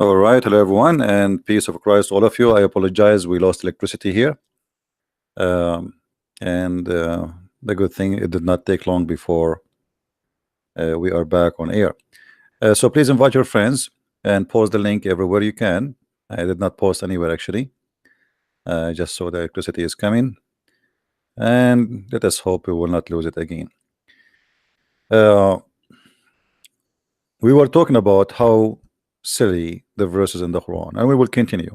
All right, hello everyone, and peace of Christ, all of you. I apologize, we lost electricity here, um, and the good thing it did not take long before we are back on air. So please invite your friends and post the link everywhere you can. I did not post anywhere actually. I just saw the electricity is coming, and let us hope we will not lose it again. Uh, we were talking about how silly the verses in the Quran, and we will continue.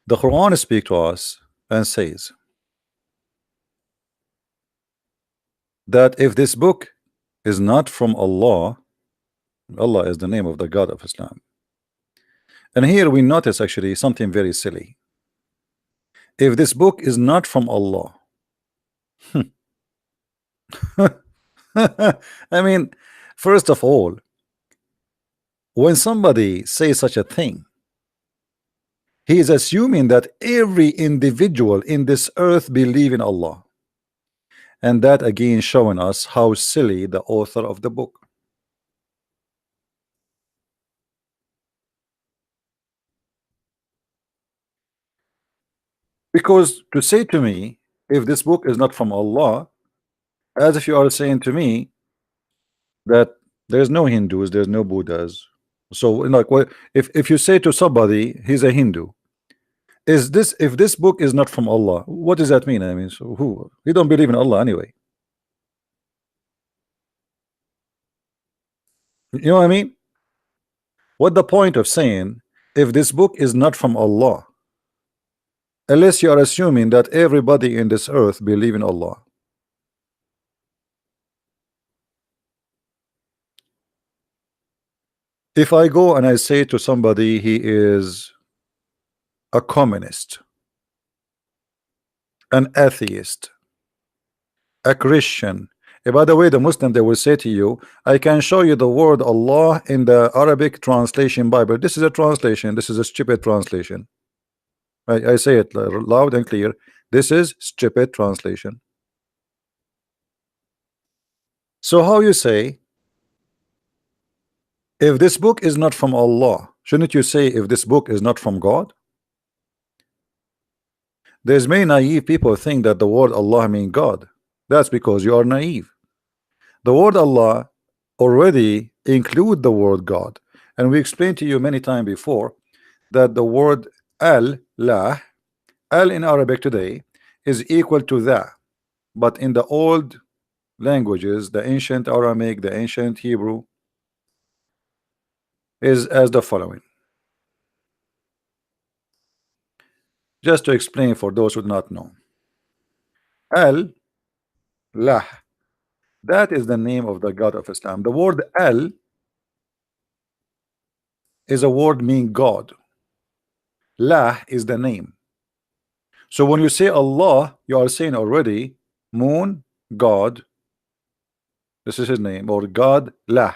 The Quran speaks to us and says that if this book is not from Allah, Allah is the name of the God of Islam. And here we notice actually something very silly. If this book is not from Allah, I mean, first of all, when somebody says such a thing, he is assuming that every individual in this earth believe in Allah. And that again showing us how silly the author of the book. Because to say to me, if this book is not from Allah, as if you are saying to me that there's no Hindus, there's no Buddhas. So like, what if you say to somebody he's a Hindu, is this, if this book is not from Allah, what does that mean? I mean, so who, he don't believe in Allah anyway. You know what I mean? What the point of saying if this book is not from Allah, unless you are assuming that everybody in this earth believe in Allah? If I go and I say to somebody he is a communist, an atheist, a Christian, by the way, the Muslim, they will say to you, I can show you the word Allah in the Arabic translation Bible. This is a translation, this is a stupid translation. I say it loud and clear, this is stupid translation. So how you say if this book is not from Allah, shouldn't you say if this book is not from God? There's many naive people think that the word Allah means God. That's because you are naive. The word Allah already include the word God, and we explained to you many times before that the word al-lah, al in Arabic today is equal to that, but in the old languages, the ancient Aramaic, the ancient Hebrew, is as the following. Just to explain for those who do not know, al-lah, that is the name of the God of Islam. The word al is a word meaning God. Lah is the name. So when you say Allah, you are saying already moon, God, this is his name, or God Lah.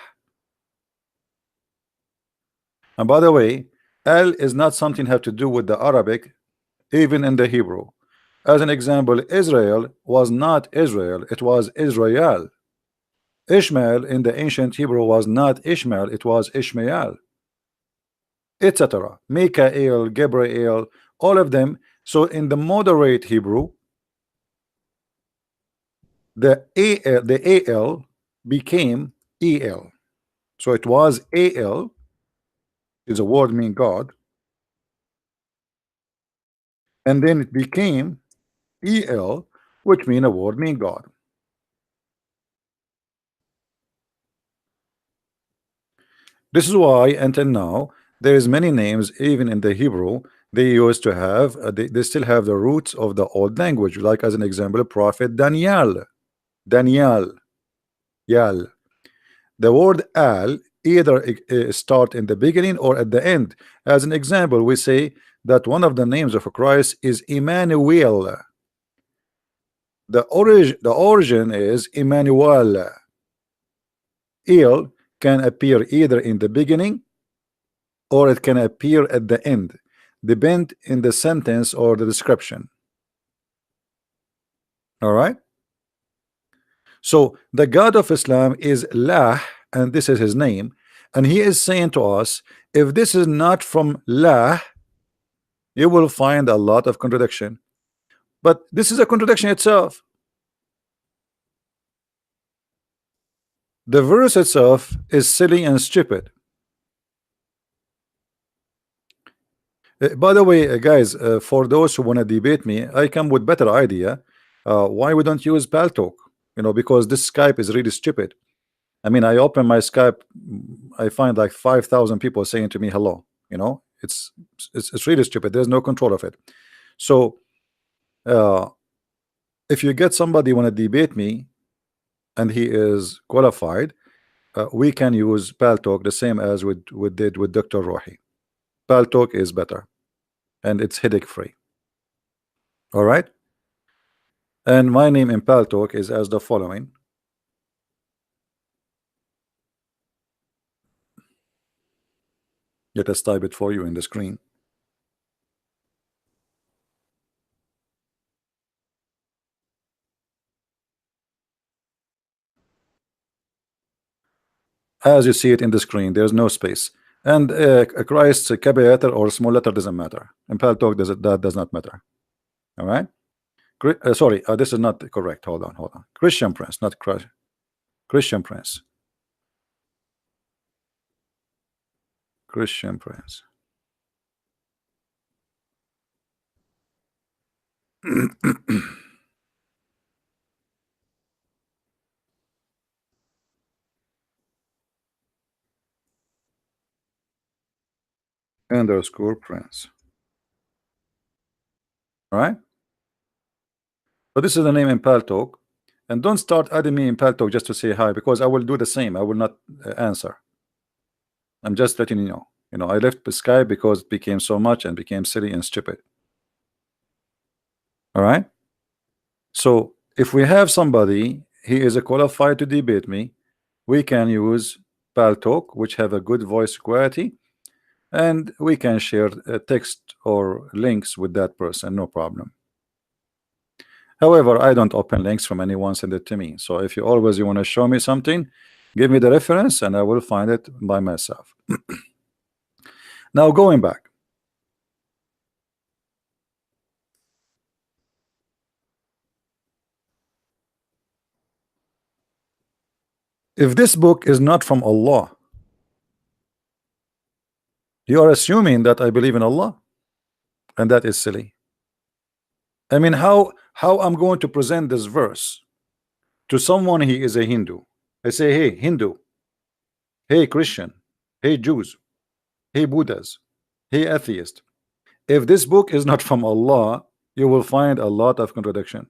And by the way, Al is not something have to do with the Arabic, even in the Hebrew. As an example, Israel was not Israel, it was Israel. Ishmael in the ancient Hebrew was not Ishmael, it was Ishmael, etc. Mikael, Gabriel, all of them. So in the moderate Hebrew, the AL became EL. So it was AL, is a word mean God, and then it became EL, which mean a word mean God. This is why until now there is many names even in the Hebrew they used to have, they still have the roots of the old language, like as an example, prophet Daniel. Daniel, Yal. The word al either start in the beginning or at the end. As an example, we say that one of the names of Christ is Emmanuel. The origin is Emmanuel. El can appear either in the beginning or it can appear at the end, depend in the sentence or the description. All right. So the God of Islam is Lah, and this is his name, And he is saying to us, if this is not from La, you will find a lot of contradiction. But this is a contradiction itself. The verse itself is silly and stupid. By the way, guys, for those who want to debate me, I come with better idea. Why we don't use Paltalk? You know, because this Skype is really stupid. I mean, I open my Skype, I find like 5,000 people saying to me hello. You know, it's really stupid. There's no control of it. So if you get somebody want to debate me and he is qualified, we can use Paltalk the same as we did with Dr. Rohi. Paltalk is better and it's headache free. All right. And my name in Paltalk is as the following. Let us type it for you in the screen. As you see it in the screen, there's no space. And Christ's capital letter or small letter doesn't matter. In Paltalk, that does not matter. All right. Sorry, this is not correct. Hold on. Christian Prince, not Christ. Christian Prince. Christian Prince. Underscore Prince. All right. So this is the name in Paltalk. And don't start adding me in Paltalk just to say hi, because I will do the same. I will not answer. I'm just letting you know. You know, I left Skype because it became so much and became silly and stupid. All right. So if we have somebody, he is a qualified to debate me, we can use Paltalk, which have a good voice quality, and we can share text or links with that person, no problem. However, I don't open links from anyone, send it to me. So if you always want to show me something, give me the reference and I will find it by myself. Now going back. If this book is not from Allah, you are assuming that I believe in Allah, and that is silly. I mean, how I'm going to present this verse to someone he is a Hindu? I say, hey Hindu, hey Christian, hey Jews, hey Buddhas, hey atheist. If this book is not from Allah, you will find a lot of contradiction.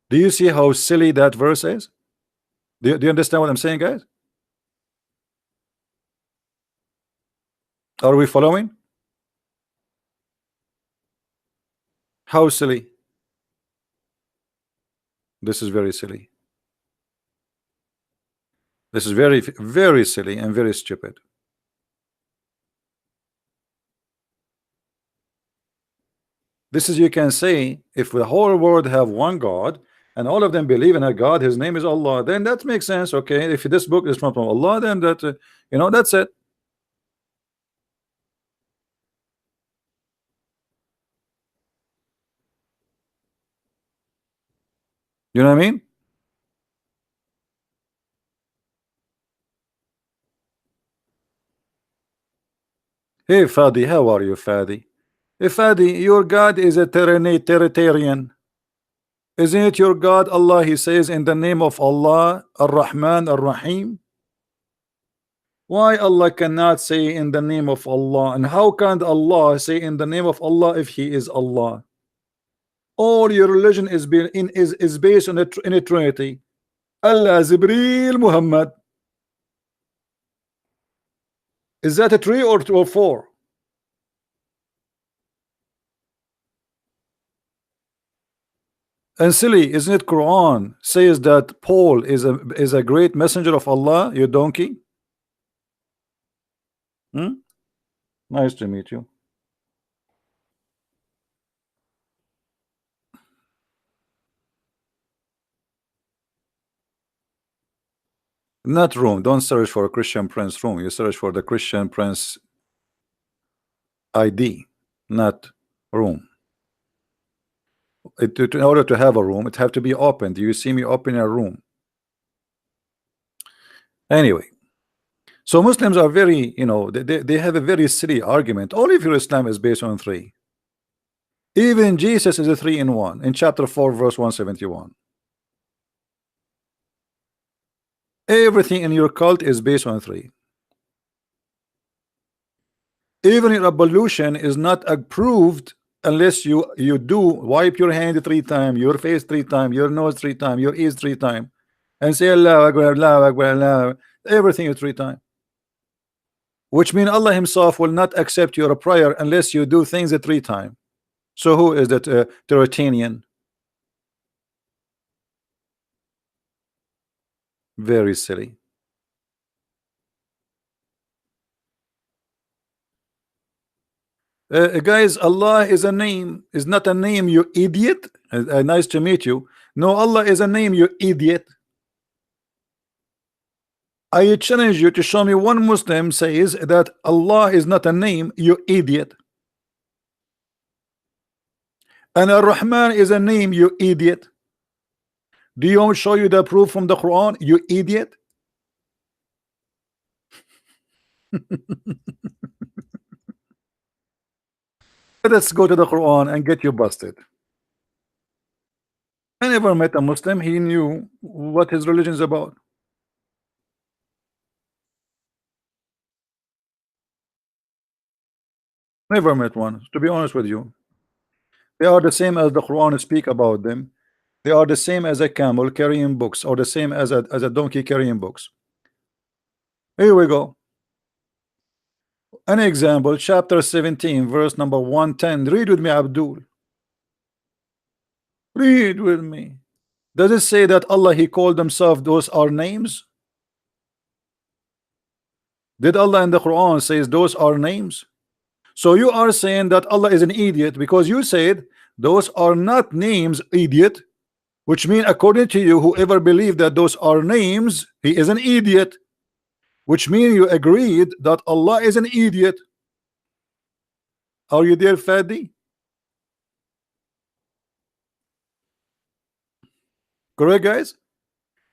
Do you see how silly that verse is? Do you understand what I'm saying, guys? Are we following? How silly? This is very silly. This is very, very silly and very stupid. This is, you can say, if the whole world have one God and all of them believe in a God, his name is Allah, then that makes sense. Okay, if this book is from Allah, then that you know, that's it. You know what I mean? Hey Fadi, how are you, Fadi? Hey Fadi, your God is a Trinitarian. Isn't it your God, Allah? He says in the name of Allah, Ar-Rahman, Ar-Rahim. Why Allah cannot say in the name of Allah? And how can Allah say in the name of Allah if He is Allah? All your religion is based on in a Trinity. Allah, Zibril, Muhammad. Is that a three or two or four? And silly, isn't it Quran says that Paul is a great messenger of Allah, you donkey? Hmm? Nice to meet you. Not room. Don't search for a Christian Prince room. You search for the Christian Prince ID, not room. In order to have a room, it have to be open. Do you see me open a room? Anyway, so Muslims are very, they have a very silly argument. All of your Islam is based on three. Even Jesus is a 3-in-1 in chapter 4 verse 171. Everything in your cult is based on three. Even your ablution is not approved unless you do wipe your hand 3 times, your face 3 times, your nose 3 times, your ears 3 times, and say Allah Akbar, Allah Akbar, Allah Akbar. Everything is 3 times. Which means Allah Himself will not accept your prayer unless you do things 3 times. So who is that Teuratanian? Very silly. Guys, Allah is a name, is not a name, you idiot. Nice to meet you. No, Allah is a name, you idiot. I challenge you to show me one Muslim says that Allah is not a name, you idiot. And Ar-Rahman is a name, you idiot. Do you want to show you the proof from the Quran, you idiot? Let's go to the Quran and get you busted. I never met a Muslim, he knew what his religion is about. Never met one, to be honest with you. They are the same as the Quran speak about them. They are the same as a camel carrying books, or the same as a donkey carrying books. Here we go. An example, chapter 17, verse number 110. Read with me, Abdul. Read with me. Does it say that Allah, He called Himself, those are names? Did Allah in the Quran says those are names? So you are saying that Allah is an idiot because you said those are not names, idiot. Which means according to you, whoever believed that those are names, he is an idiot. Which means you agreed that Allah is an idiot. Are you there, Fadi? Correct, guys?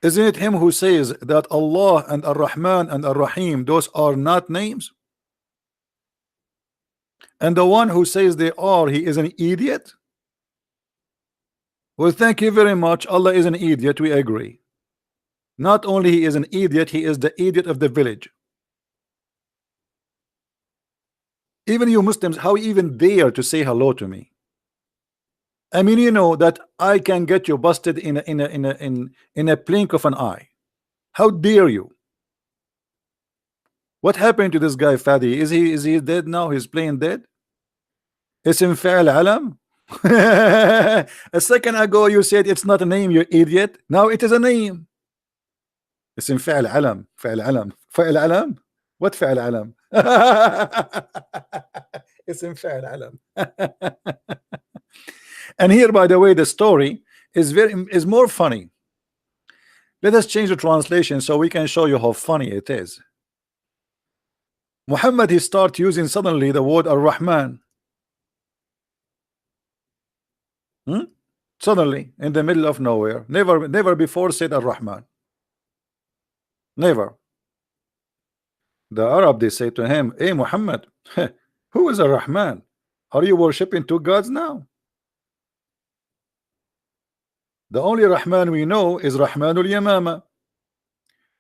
Isn't it him who says that Allah and Ar-Rahman and Ar-Rahim, those are not names? And the one who says they are, he is an idiot? Well, thank you very much. Allah is an idiot, we agree. Not only he is an idiot, he is the idiot of the village. Even you Muslims, how you even dare to say hello to me? I mean, you know that I can get you busted in a blink of an eye. How dare you? What happened to this guy, Fadi? Is he dead now? He's playing dead? Ism Fa'al Alam? A second ago you said it's not a name, you idiot. Now it is a name. Ism Fa'al Alam. Fa'al Alam. Fa'al Alam? What Fa'al Alam? Ism Fa'al Alam. And here, by the way, the story is more funny. Let us change the translation so we can show you how funny it is. Muhammad, he start using suddenly the word Ar-Rahman. Suddenly, in the middle of nowhere. Never before said Ar-Rahman. Never. The Arab, they say to him, hey Muhammad, who is Ar-Rahman? Are you worshiping 2 gods now? The only Rahman we know is Rahmanul Yamama.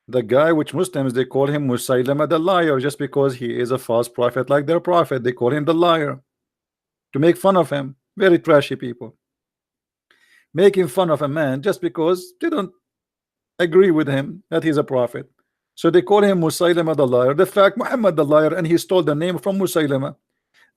The guy which Muslims, they call him Musaylama the liar, just because he is a false prophet like their prophet. They call him the liar to make fun of him. Very trashy people. Making fun of a man just because they don't agree with him that he's a prophet. So they call him Musaylama the liar. The fact Muhammad the liar, and he stole the name from Musaylama.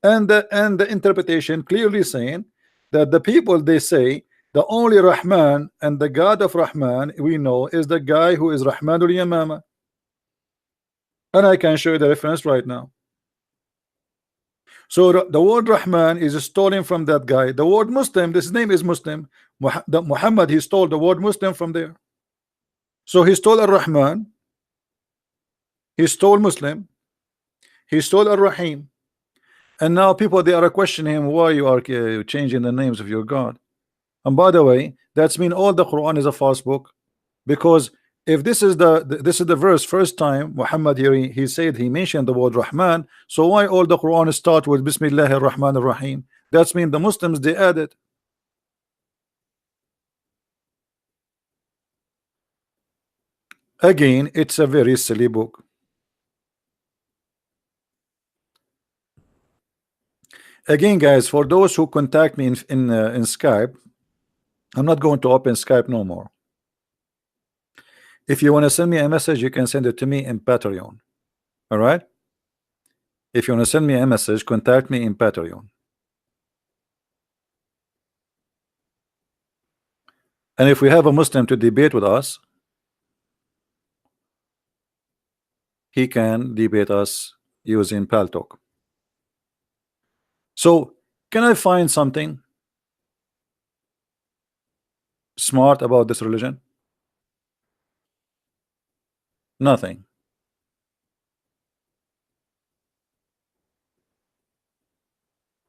And the interpretation clearly saying that the people, they say the only Rahman and the God of Rahman we know is the guy who is Rahmanul Yamama. And I can show you the reference right now. So the word Rahman is stolen from that guy. The word Muslim, this name is Muslim. Muhammad, he stole the word Muslim from there. So he stole Ar-Rahman He stole Muslim. He stole Ar-Rahim. And now people, they are questioning him, why you are changing the names of your God. And by the way, that's mean all the Quran is a false book, because if this is the verse first time Muhammad here he said he mentioned the word Rahman, so why all the Quran start with Bismillahir Rahmanir Rahim? That's mean the Muslims they added. Again, it's a very silly book. Again, guys, for those who contact me in Skype, I'm not going to open Skype no more. If you want to send me a message, you can send it to me in Patreon. All right? If you want to send me a message, contact me in Patreon. And if we have a Muslim to debate with us, he can debate us using Paltalk. So, can I find something smart about this religion? Nothing.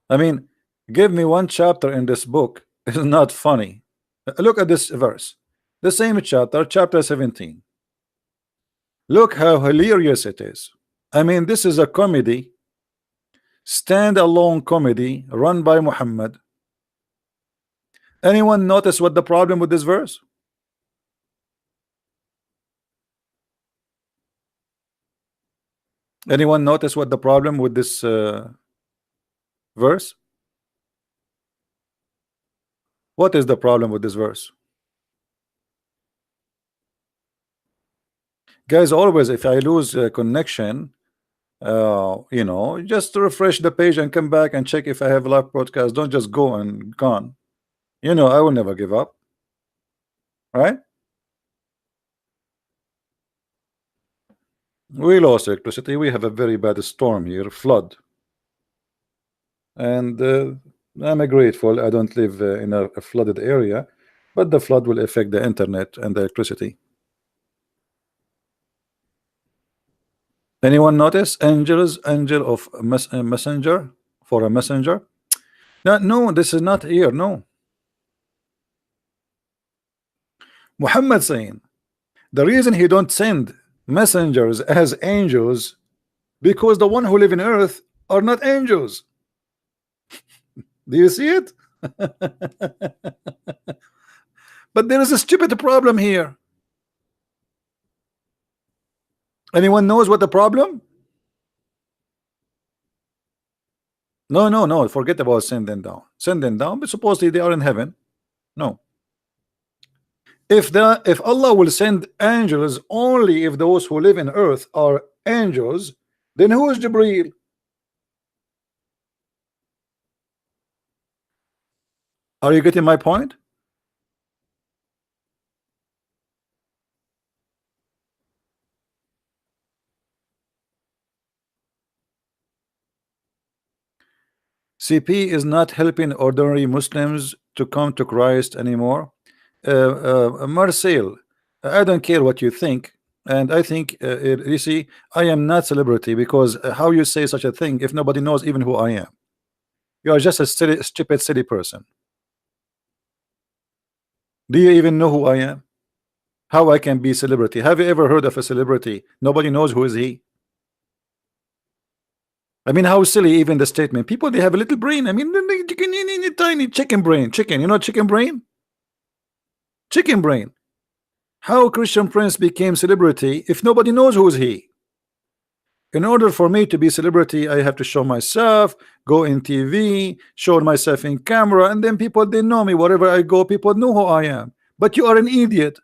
I mean, give me one chapter in this book. It's not funny. Look at this verse. The same chapter, chapter 17. Look how hilarious it is. I mean, this is a comedy, stand-alone comedy run by Muhammad. Anyone notice what the problem with this verse? Anyone notice what the problem with this verse? What is the problem with this verse? Guys, always if I lose connection, you know, just refresh the page and come back and check if I have live broadcast. Don't just go and gone. You know, I will never give up. Right? We lost electricity. We have a very bad storm here, flood. And I'm grateful I don't live in a flooded area, but the flood will affect the internet and the electricity. Anyone notice angel of messenger for a messenger? No, this is not here. No. Muhammad saying the reason he don't send messengers as angels because the one who live in earth are not angels. Do you see it? But there is a stupid problem here. Anyone knows what the problem? No, forget about send them down. Send them down, but supposedly they are in heaven. No. If Allah will send angels only if those who live in earth are angels, then who is Jibreel? Are you getting my point? CP is not helping ordinary Muslims to come to Christ anymore. Marcel, I don't care what you think, and I think you see, I am not celebrity because how you say such a thing if nobody knows even who I am? You are just a silly, stupid, silly person. Do you even know who I am? How I can be celebrity? Have you ever heard of a celebrity? Nobody knows who is he. I mean, how silly even the statement. People, they have a little brain. I mean, they tiny chicken brain. Chicken, you know, chicken brain. Chicken brain. How Christian Prince became celebrity if nobody knows who is he? In order for me to be celebrity, I have to show myself, go in TV, show myself in camera, and then people, they know me. Wherever I go, people know who I am. But you are an idiot.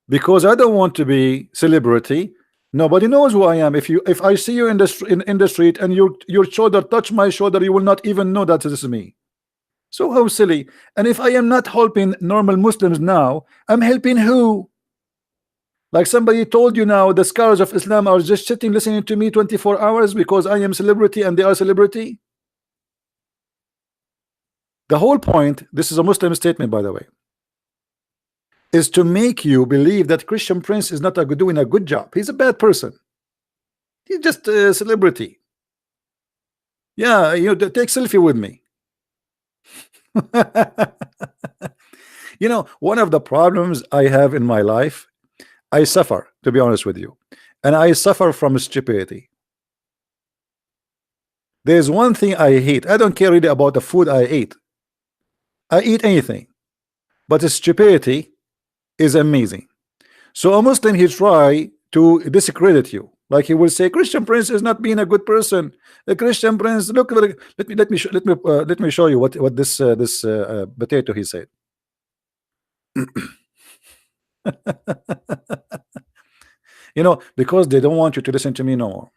Because I don't want to be celebrity. Nobody knows who I am. If I see you in the street and your shoulder touch my shoulder, you will not even know that this is me. So how silly. And if I am not helping normal Muslims now, I'm helping who? Like somebody told you now, the scholars of Islam are just sitting listening to me 24 hours because I am celebrity and they are celebrity. The whole point, this is a Muslim statement, by the way. is to make you believe that Christian Prince is not doing a good job. He's a bad person. He's just a celebrity. Yeah, take selfie with me. One of the problems I have in my life, I suffer, to be honest with you, and I suffer from stupidity. There's one thing I hate. I don't care really about the food I eat. I eat anything, but stupidity is amazing. So a Muslim, he try to discredit you, like he will say Christian Prince is not being a good person. The Christian Prince, look, let me show you what this potato he said. Because they don't want you to listen to me no more.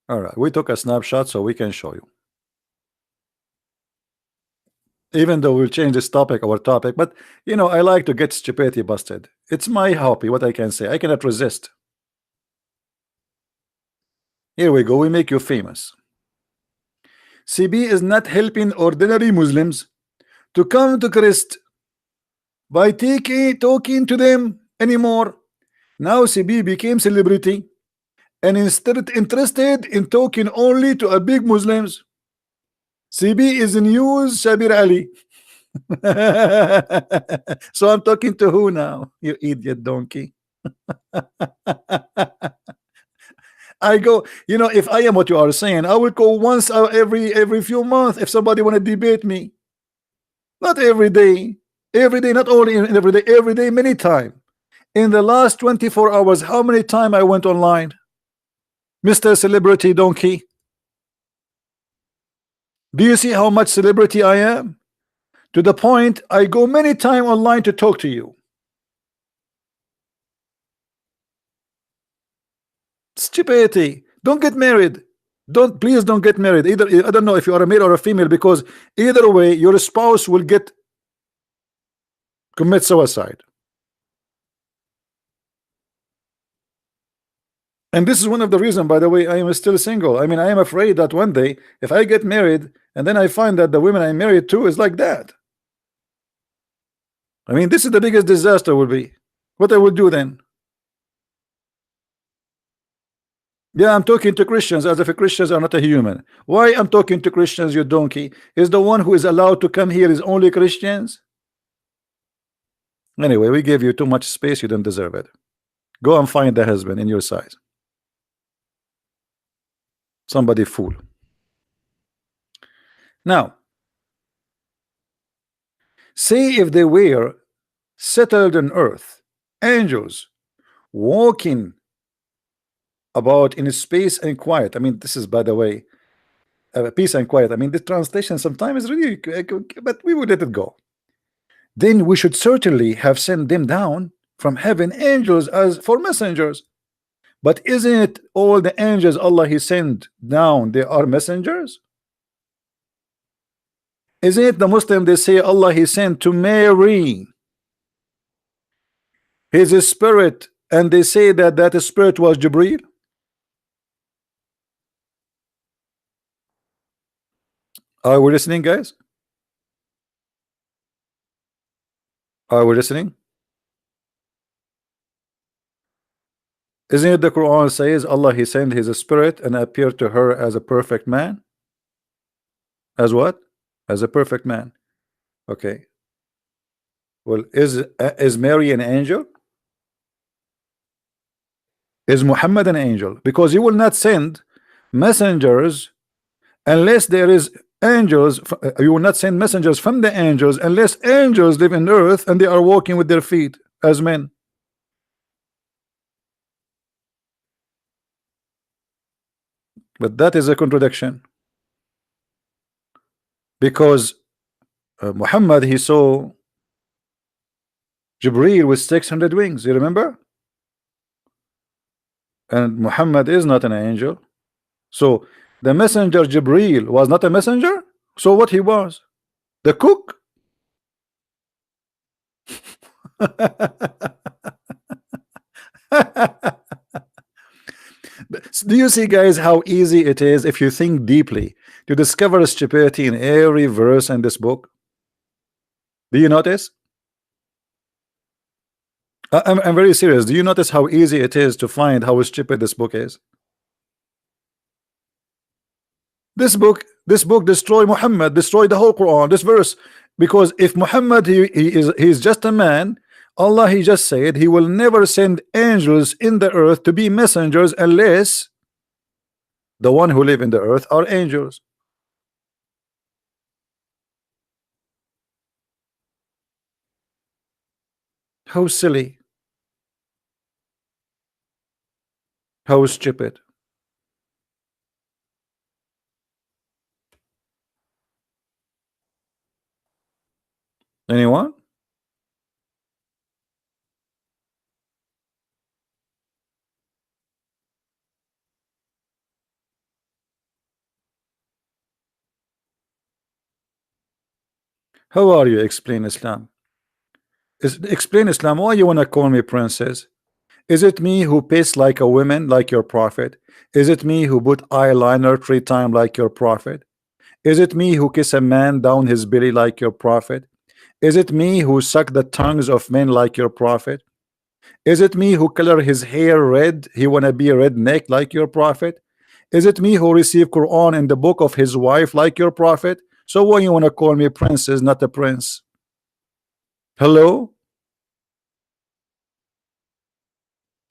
All right, we took a snapshot so we can show you. Even though we'll change this topic, our topic, but I like to get stupidity busted. It's my hobby. What I can say, I cannot resist. Here we go. We make you famous. CB is not helping ordinary Muslims to come to Christ by talking to them anymore. Now CB became celebrity and instead interested in talking only to a big Muslims. CB is news Shabir Ali. So I'm talking to who now? You idiot donkey. I go, if I am what you are saying, I will go once every few months if somebody want to debate me. Not every day, not only every day, many times. In the last 24 hours, how many times I went online? Mr. Celebrity Donkey. Do you see how much celebrity I am? To the point I go many times online to talk to you. Stupidity. Don't get married. Please don't get married. Either I don't know if you are a male or a female, because either way your spouse will commit suicide. And this is one of the reasons, by the way, I am still single. I mean, I am afraid that one day if I get married and then I find that the women I'm married to is like that. I mean, this is the biggest disaster will be. What I will do then? Yeah, I'm talking to Christians as if Christians are not a human. Why I'm talking to Christians, you donkey? Is the one who is allowed to come here is only Christians? Anyway, we gave you too much space. You don't deserve it. Go and find the husband in your size. Somebody fool. Now, say if they were settled on earth, angels walking about in space and quiet. I mean, this is, by the way, peace and quiet. I mean, the translation sometimes is really, but we would let it go. Then we should certainly have sent them down from heaven angels as for messengers. But isn't it all the angels Allah He sent down, they are messengers? Isn't it the Muslim they say Allah He sent to Mary His spirit, and they say that spirit was Jibreel? Are we listening, guys? Are we listening? Isn't it the Quran says Allah He sent His spirit and appeared to her as a perfect man? As what? As a perfect man. Okay. Well, is Mary an angel? Is Muhammad an angel? Because you will not send messengers unless there is angels. You will not send messengers from the angels unless angels live in earth and they are walking with their feet as men. But that is a contradiction, because Muhammad, he saw Jibreel with 600 wings, you remember? And Muhammad is not an angel. So the messenger Jibreel was not a messenger. So what he was? The cook? Do you see, guys, how easy it is if you think deeply to discover stupidity in every verse in this book? Do you notice? I'm very serious. Do you notice how easy it is to find how stupid this book is? This book destroy Muhammad, destroy the whole Quran, this verse. Because if Muhammad he's just a man, Allah he just said he will never send angels in the earth to be messengers unless the one who live in the earth are angels. How silly, how stupid. Anyone? How are you? Explain Islam. Explain Islam. Why you wanna call me princess? Is it me who piss like a woman like your prophet? Is it me who put eyeliner 3 times like your prophet? Is it me who kiss a man down his belly like your prophet? Is it me who suck the tongues of men like your prophet? Is it me who color his hair red? He wanna be a redneck like your prophet? Is it me who receive Quran in the book of his wife like your prophet? So why you wanna call me princess, not a prince? Hello?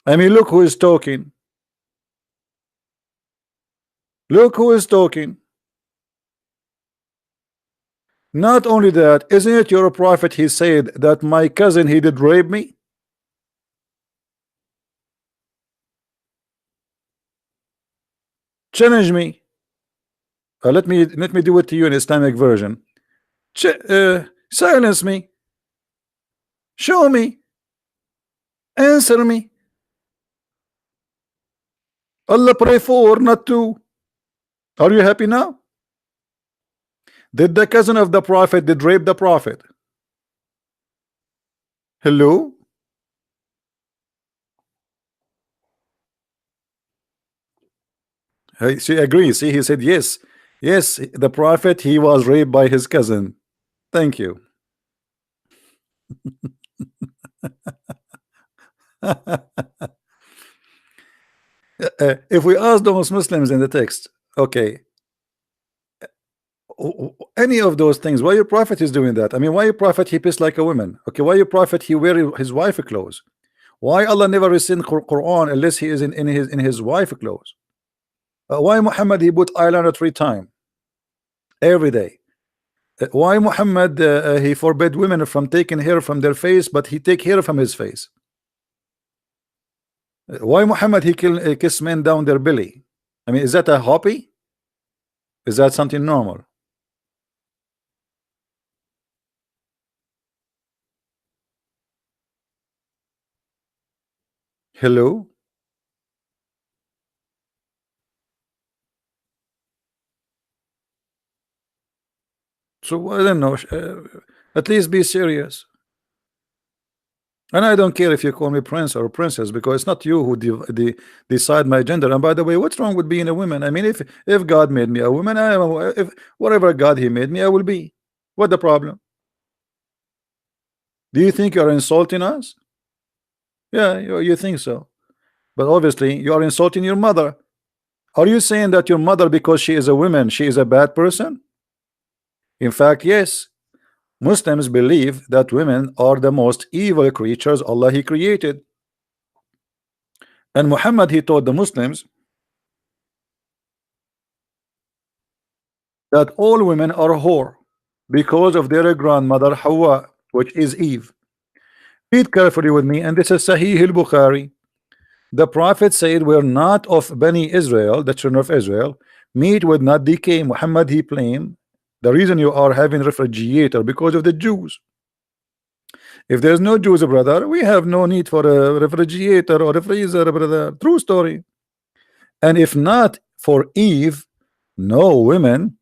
I mean, look who is talking. Look who is talking. Not only that, isn't it your prophet he said that my cousin he did rape me? Challenge me. Let me do it to you in Islamic version. Silence me. Show me. Answer me. Allah pray for, not to. Are you happy now? Did the cousin of the prophet did rape the prophet? Hello? She agrees. See, he said yes. Yes, the prophet he was raped by his cousin. Thank you. If we ask those Muslims in the text, okay, any of those things, why your prophet is doing that? I mean, why your prophet he pissed like a woman? Okay, why your prophet he wear his wife clothes? Why Allah never send Quran unless he is in his wife clothes? Why Muhammad he put eyeliner 3 times every day? Why Muhammad he forbid women from taking hair from their face, but he take hair from his face? Why Muhammad he kiss men down their belly? I mean, is that a hobby? Is that something normal? Hello? So I don't know. At least be serious. And I don't care if you call me prince or princess, because it's not you who decide my gender. And by the way, what's wrong with being a woman? I mean, if God made me a woman, if whatever God he made me, I will be. What the problem? Do you think you're insulting us? Yeah, you think so. But obviously, you are insulting your mother. Are you saying that your mother, because she is a woman, she is a bad person? In fact, yes. Muslims believe that women are the most evil creatures Allah he created. And Muhammad he taught the Muslims that all women are whore because of their grandmother Hawa, which is Eve. Read carefully with me, and this is Sahih al-Bukhari. The Prophet said, we're not of Bani Israel, the children of Israel. Meat would not decay. Muhammad he claimed the reason you are having refrigerator because of the Jews. If there's no Jews, brother, we have no need for a refrigerator or a freezer, brother. True story. And if not for Eve, no woman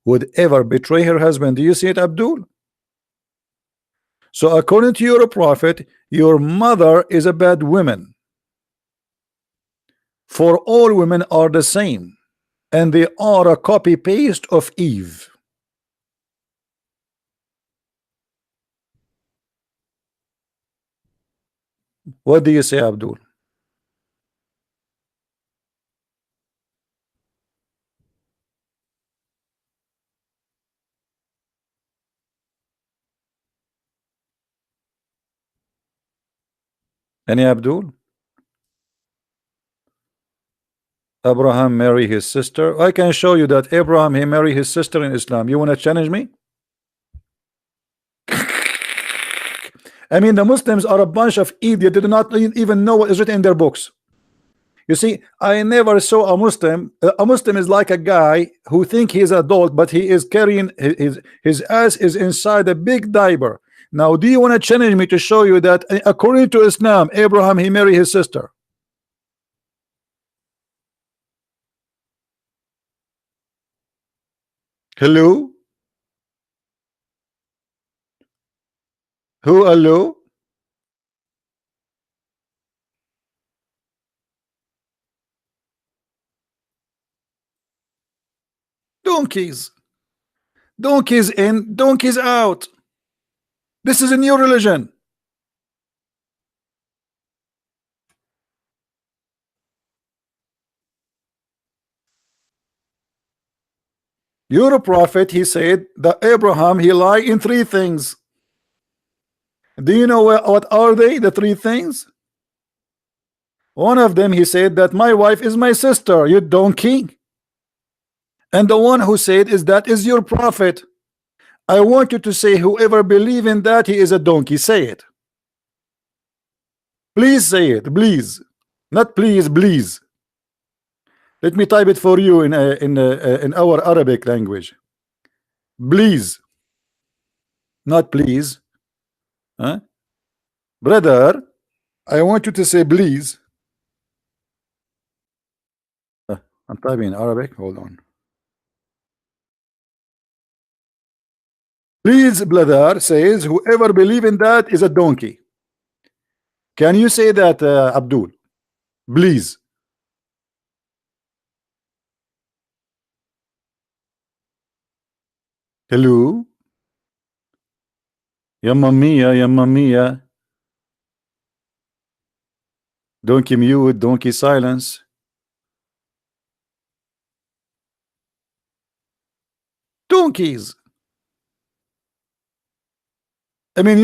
would ever betray her husband. Do you see it, Abdul? So according to your prophet, your mother is a bad woman. For all women are the same, and they are a copy paste of Eve. What do you say, Abdul? Any Abdul? Abraham marry his sister. I can show you that Abraham he married his sister in Islam. You want to challenge me? I mean, the Muslims are a bunch of idiots. They do not even know what is written in their books. You see, I never saw a Muslim. A Muslim is like a guy who think he is adult, but he is carrying his ass is inside a big diaper. Now, do you want to challenge me to show you that according to Islam, Abraham he married his sister? Hello? Who? Hello? Donkeys. Donkeys in, donkeys out. This is a new religion. You're a prophet. He said that Abraham he lied in three things. Do you know what are they? The three things. One of them he said that my wife is my sister. You donkey. And the one who said is that is your prophet. I want you to say whoever believe in that he is a donkey. Say it. Please say it. Please. Not please. Please. Let me type it for you in our Arabic language. Please. Not please. Huh? Brother, I want you to say please. I'm typing in Arabic. Hold on. Please, brother, says whoever believe in that is a donkey. Can you say that, Abdul? Please. Hello? Yamma mia, yamma mia. Donkey mute, donkey silence. Donkeys. I mean,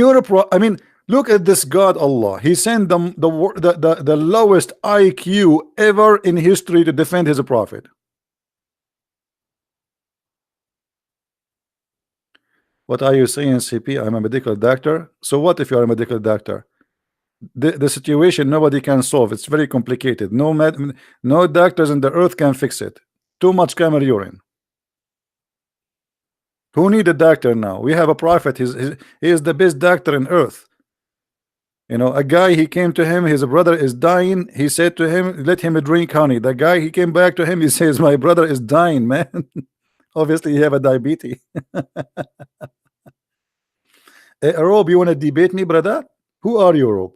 I mean, look at this God Allah. He sent them the lowest IQ ever in history to defend his prophet. What are you saying, CP? I'm a medical doctor. So what if you're a medical doctor? The situation nobody can solve. It's very complicated. No doctors in the earth can fix it. Too much camel urine. Who need a doctor now? We have a prophet. He is the best doctor in earth. You know, a guy, he came to him, his brother is dying. He said to him, let him drink honey. The guy, he came back to him, he says, my brother is dying, man. Obviously, you have a diabetes. Rob, you want to debate me, brother? Who are you, Rob?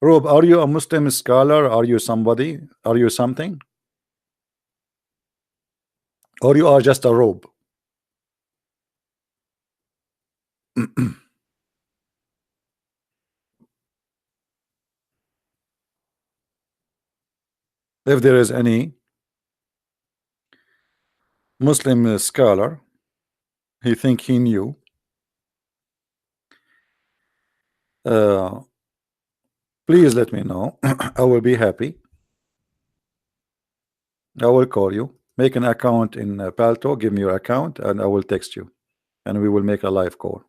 Rob, are you a Muslim scholar? Are you somebody? Are you something? Or you are just a robe? If there is any Muslim scholar, he think he knew, please let me know. I will be happy. I will call you. Make an account in Palto. Give me your account, and I will text you, and we will make a live call.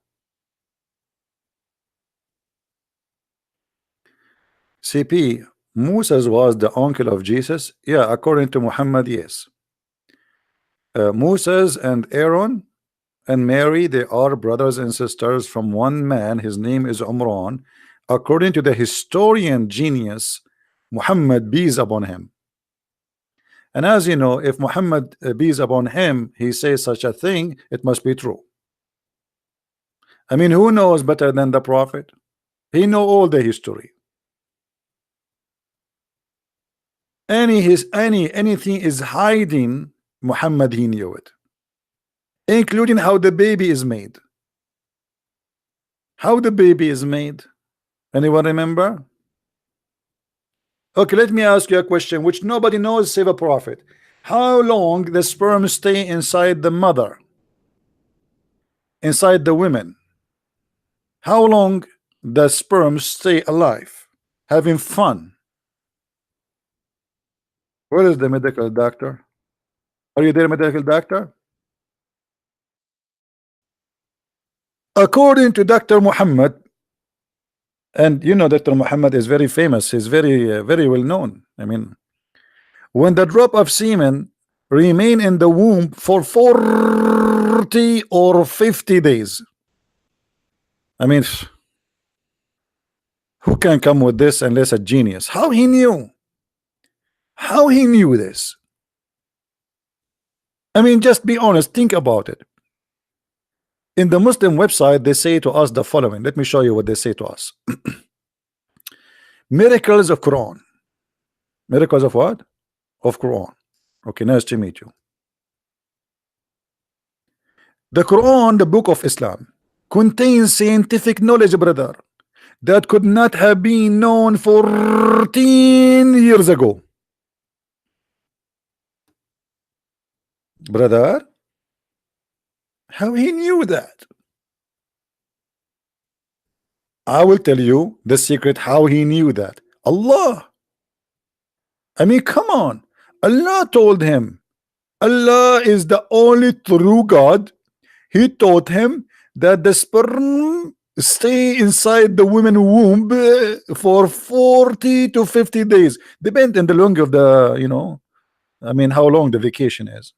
CP, Moses was the uncle of Jesus. Yeah, according to Muhammad, yes. Moses and Aaron and Mary, they are brothers and sisters from one man. His name is Umran. According to the historian genius Muhammad, peace upon him. And as you know, if Muhammad peace upon him, he says such a thing, it must be true. I mean, who knows better than the prophet? He know all the history. anything is hiding, Muhammad, he knew it, including how the baby is made. How the baby is made? Anyone remember? Okay, let me ask you a question which nobody knows save a prophet. How long the sperm stay inside the mother, inside the women? How long the sperm stay alive, having fun? Where is the medical doctor? Are you there, medical doctor? According to Dr. Muhammad, and you know Dr. Muhammad is very famous, he's very well known. I mean, when the drop of semen remain in the womb for 40 or 50 days. I mean, who can come with this unless a genius? How he knew? How he knew this? I mean, just be honest, think about it. In the Muslim website, they say to us the following. Let me show you what they say to us. Miracles of Quran. Miracles of what? Of Quran. Okay, nice to meet you. The Quran, the book of Islam, contains scientific knowledge, brother, that could not have been known 14 years ago. Brother, how he knew that? I will tell you the secret how he knew that. Allah. I mean, come on. Allah told him. Allah is the only true God. He told him that the sperm stay inside the woman womb for 40 to 50 days. Depends on the length of the, you know, I mean, how long the vacation is.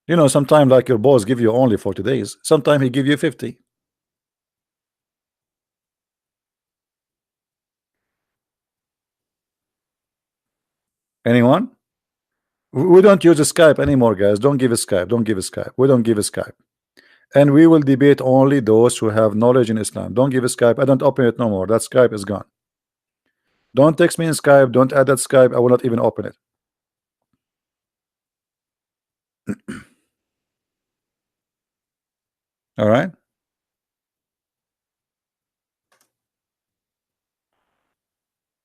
You know, sometimes like your boss give you only 40 days. Sometimes he give you 50. Anyone? We don't use Skype anymore, guys. Don't give a Skype. Don't give a Skype. We don't give a Skype. And we will debate only those who have knowledge in Islam. Don't give a Skype. I don't open it no more. That Skype is gone. Don't text me in Skype. Don't add that Skype. I will not even open it. All right.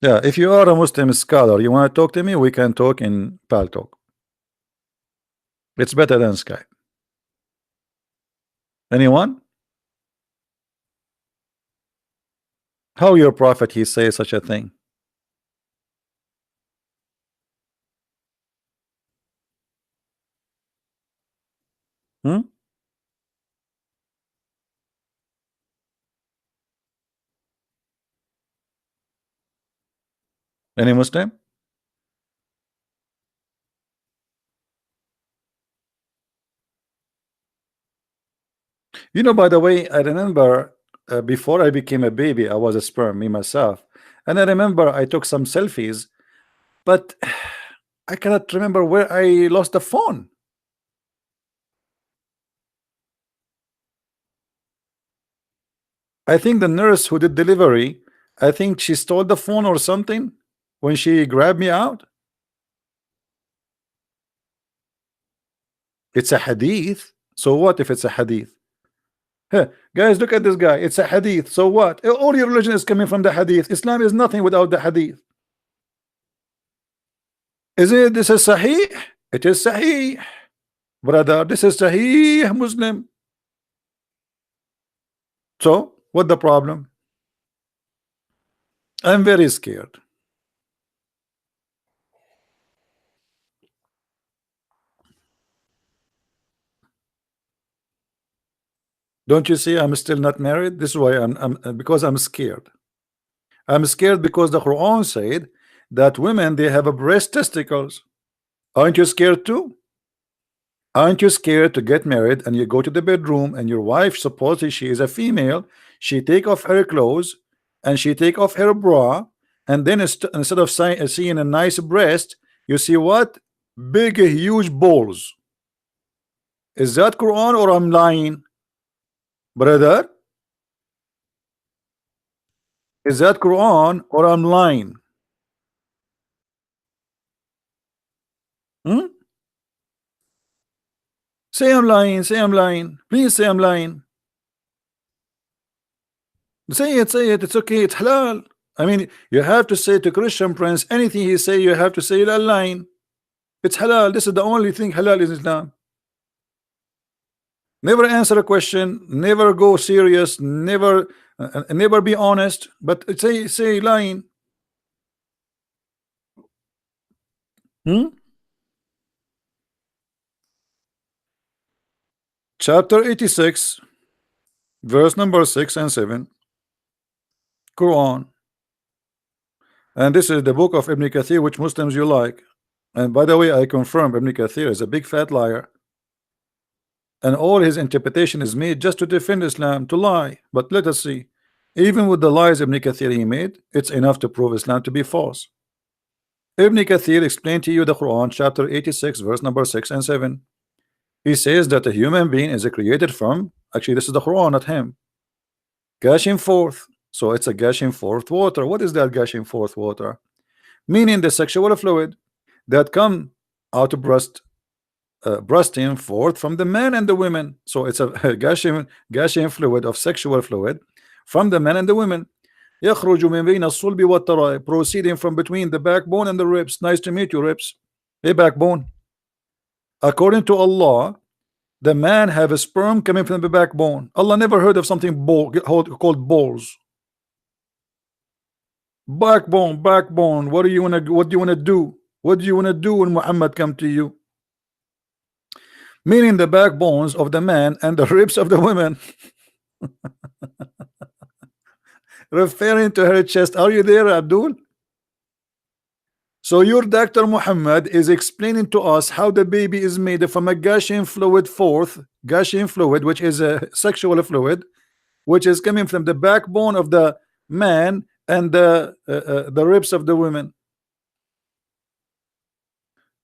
Yeah, if you are a Muslim scholar, you want to talk to me, we can talk in Paltalk. It's better than Skype. Anyone? How your prophet he say such a thing? Hmm? Any Muslim? You know, by the way, I remember before I became a baby, I was a sperm, me myself. And I remember I took some selfies, but I cannot remember where I lost the phone. I think the nurse who did delivery, I think she stole the phone or something when she grabbed me out. It's a hadith. So what if it's a hadith? Huh. Guys, look at this guy. It's a hadith. So what? All your religion is coming from the hadith. Islam is nothing without the hadith. Is it this is sahih? It is sahih, brother. This is sahih Muslim. So what the problem? I'm very scared. Don't you see I'm still not married? This is why I'm because I'm scared. I'm scared because the Quran said that women they have a breast testicles. Aren't you scared too? Aren't you scared to get married and you go to the bedroom and your wife, supposedly she is a female, she take off her clothes and she take off her bra, and then instead of seeing a nice breast, you see what? Big huge balls. Is that Quran or I'm lying, brother? Is that Quran or I'm lying? Hmm? Say I'm lying. Say I'm lying. Please say I'm lying. Say it. Say it. It's okay. It's halal. I mean, you have to say to Christian Prince anything he say. You have to say you're lying. It's halal. This is the only thing halal is Islam. Never answer a question. Never go serious. Never be honest. But say lying. Hmm? Chapter 86, verse number 6 and 7. Quran. And this is the book of Ibn Kathir, which Muslims you like. And by the way, I confirm Ibn Kathir is a big fat liar. And all his interpretation is made just to defend Islam, to lie. But let us see. Even with the lies Ibn Kathir he made, it's enough to prove Islam to be false. Ibn Kathir explained to you the Quran, chapter 86, verse number 6 and 7. He says that a human being is created from, actually, this is the Quran, not him, gushing forth. So it's a gushing forth water. What is that gushing forth water? Meaning the sexual fluid that come out of bursting forth from the man and the women. So it's a gushing fluid of sexual fluid from the men and the women. يخرج من بين الصلب والترائب, proceeding from between the backbone and the ribs. Nice to meet you, ribs. Hey, backbone. According to Allah, the man have a sperm coming from the backbone. Allah never heard of something called balls. Backbone. What do you want to? What do you want to do? What do you want to do when Muhammad come to you? Meaning the backbones of the man and the ribs of the women. Referring to her chest. Are you there, Abdul? So your Dr. Muhammad is explaining to us how the baby is made from a gushing fluid gushing fluid, which is a sexual fluid, which is coming from the backbone of the man and the ribs of the women.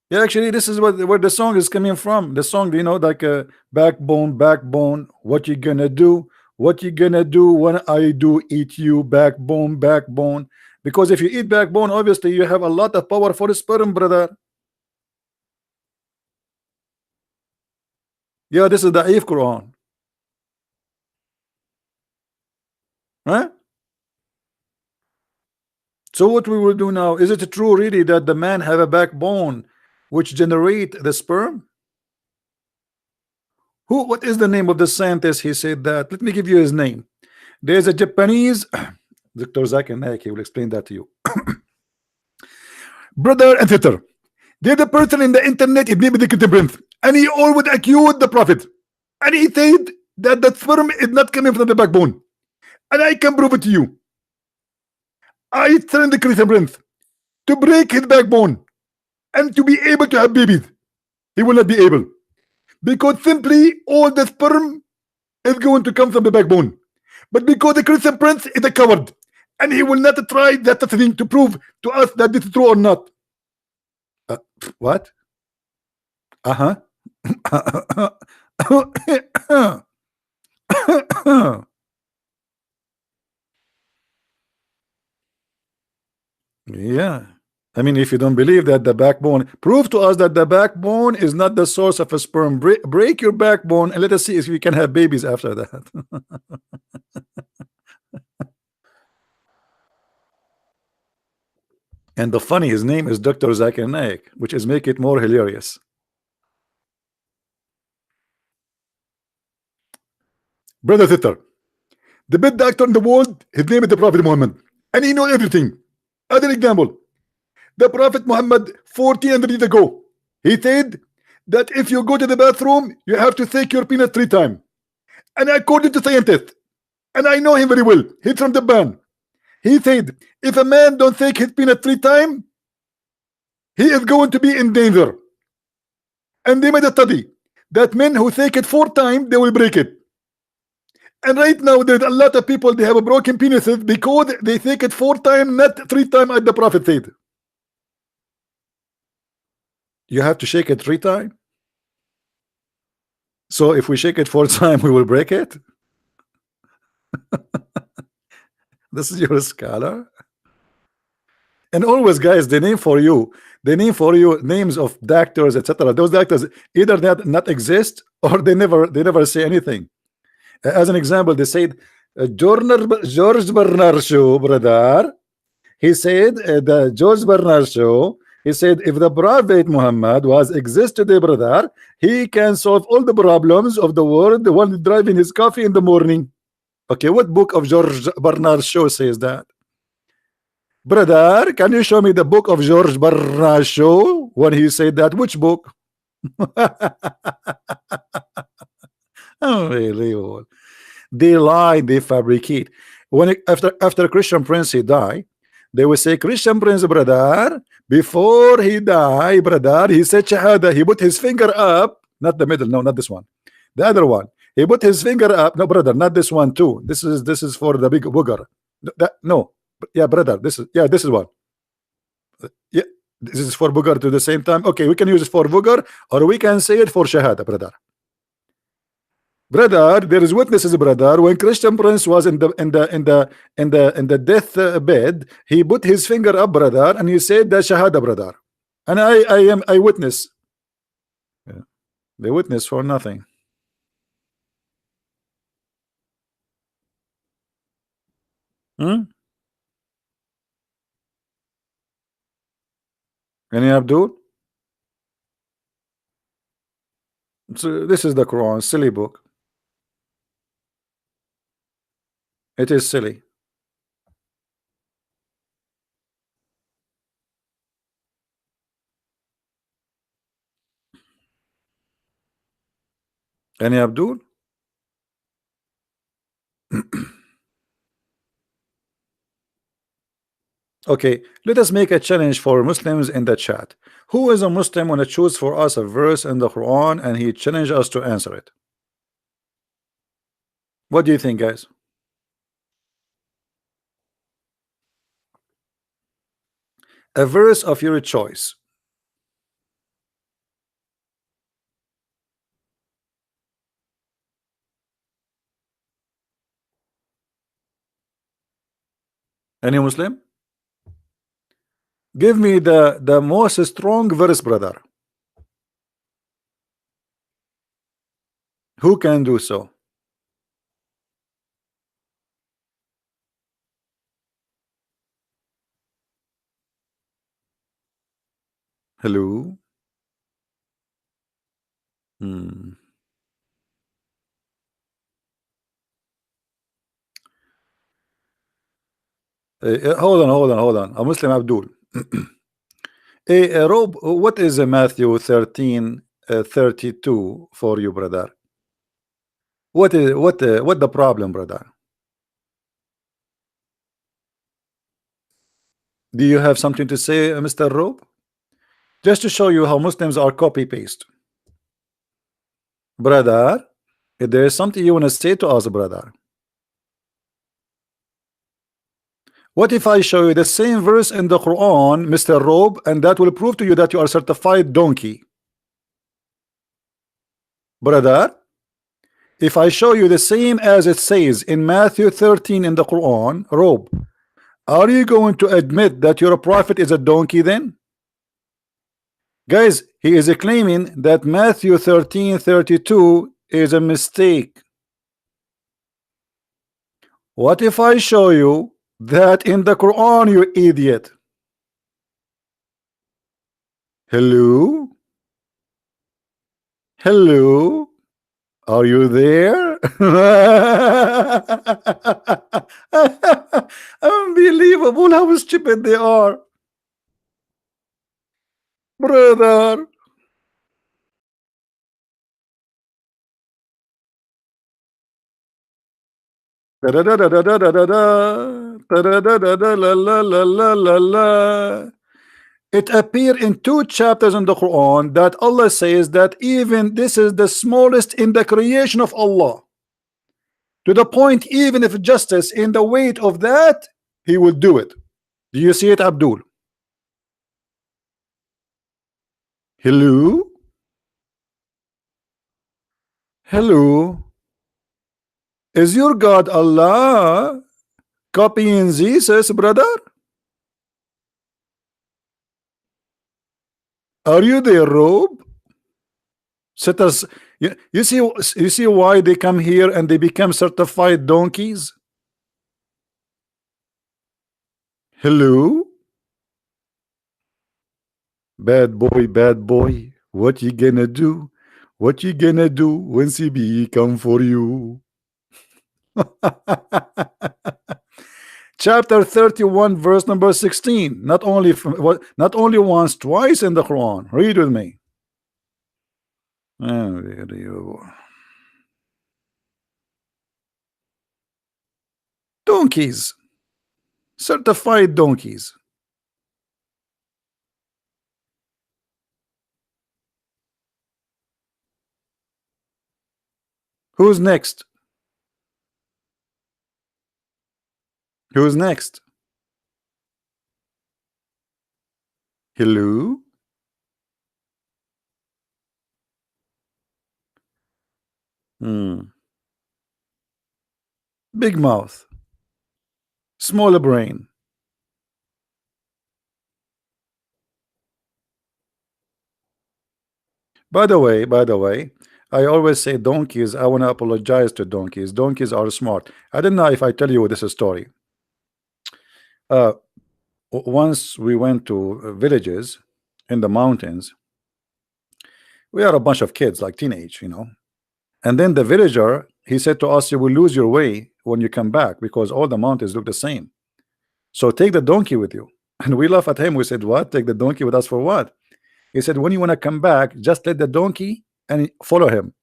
Yeah, actually, this is where the song is coming from. The song, you know, like a backbone. What you gonna do? What you gonna do when I do eat you? Backbone. Because if you eat backbone, obviously you have a lot of power for the sperm, brother. Yeah, this is the Da'if Quran. Huh? So what we will do now, is it true really that the man have a backbone which generate the sperm? What is the name of the scientist? He said that. Let me give you his name. There's a Japanese Dr. Zakir Naik, he will explain that to you. Brother and sister, there's a person in the internet, his name is the Prince, and he always accused the Prophet, and he said that the sperm is not coming from the backbone, and I can prove it to you. I trained the Christian Prince to break his backbone and to be able to have babies. He will not be able, because simply all the sperm is going to come from the backbone. But because the Christian Prince is a coward, and he will not try that thing to prove to us that this is true or not. What? Yeah. I mean, if you don't believe that the backbone, prove to us that the backbone is not the source of a sperm. Break your backbone and let us see if we can have babies after that. And the funny, his name is Dr. Zakir Naik, which is make it more hilarious. Brother sister, the best doctor in the world, his name is the Prophet Muhammad, and he knows everything. Other example, the Prophet Muhammad 1400 years ago, he said that if you go to the bathroom, you have to take your penis 3 times. And according to scientists, and I know him very well, he's from Japan, he said if a man don't take his penis 3 times, he is going to be in danger. And they made a study that men who take it 4 times, they will break it. And right now there's a lot of people, they have a broken penises because they take it 4 times, not 3 times as the Prophet said. You have to shake it 3 times. So if we shake it 4 times, we will break it. This is your scholar. And always, guys, they name for you names of doctors, etc. Those doctors either not exist or they never say anything. As an example, they said George Bernard Shaw, brother. He said the George Bernard Shaw. He said if the Prophet Muhammad was exist today, brother, he can solve all the problems of the world while driving his coffee in the morning. Okay, what book of George Bernard Shaw says that? Brother, can you show me the book of George Bernard Shaw when he said that? Which book? Unbelievable. They lie, they fabricate. After Christian Prince he died, they will say Christian Prince, brother, before he died, brother, he said Shahada. He put his finger up, not the middle, no, not this one, the other one. He put his finger up. No, brother, not this one too. This is for the big booger. No, yeah, brother, this is one. Yeah, this is for booger to the same time. Okay, we can use it for booger, or we can say it for Shahada, brother. Brother, there is witnesses, brother. When Christian Prince was in the death bed, he put his finger up, brother, and he said the Shahada, brother. And I am a witness. Yeah. The witness for nothing. Hmm? Any Abdul? So this is the Quran, silly book. It is silly. Any Abdul? Okay, let us make a challenge for Muslims in the chat. Who is a Muslim when it choose for us a verse in the Quran and he challenge us to answer it? What do you think, guys? A verse of your choice. Any Muslim? Give me the most strong verse, brother. Who can do so? Hello? Hmm. Hold on. A Muslim Abdul. Rob, what is Matthew 13, 32 for you, brother? What is what the problem, brother? Do you have something to say, Mr. Rob? Just to show you how Muslims are copy paste. Brother, if there is something you want to say to us, brother. What if I show you the same verse in the Quran, Mr. Rob, and that will prove to you that you are certified donkey? Brother, if I show you the same as it says in Matthew 13 in the Quran, Rob, are you going to admit that your prophet is a donkey then? Guys, he is claiming that Matthew 13:32 is a mistake. What if I show you that in the Quran, you idiot? Hello? Hello? Are you there? Unbelievable how stupid they are. Brother. It appears in 2 chapters in the Quran that Allah says that even this is the smallest in the creation of Allah. To the point, even if justice in the weight of that, he will do it. Do you see it, Abdul? Hello? Hello? Is your God Allah? Copying Jesus, brother? Are you the robe? Set us. You see why they come here and they become certified donkeys? Hello? Bad boy. What you gonna do? What you gonna do when CB come for you? Chapter 31, verse number 16. Not only once, twice in the Quran. Read with me. Donkeys. Certified donkeys. Who's next? Who's next? Hello? Big mouth. Smaller brain. By the way, I always say donkeys. I want to apologize to donkeys. Donkeys are smart. I don't know if I tell you this story. Once we went to villages in the mountains. We are a bunch of kids, like teenage, And then the villager, he said to us, you will lose your way when you come back because all the mountains look the same. So take the donkey with you. And we laugh at him. We said, what? Take the donkey with us for what? He said, when you want to come back, just let the donkey and follow him.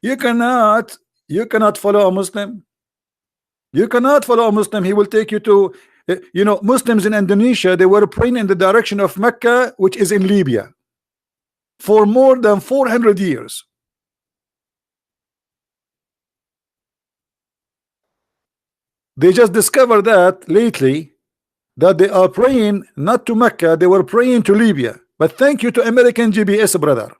You cannot follow a Muslim. You cannot follow a Muslim. He will take you to, Muslims in Indonesia, they were praying in the direction of Mecca, which is in Libya, for more than 400 years. They just discovered that lately, that they are praying not to Mecca, they were praying to Libya. But thank you to American GPS, brother.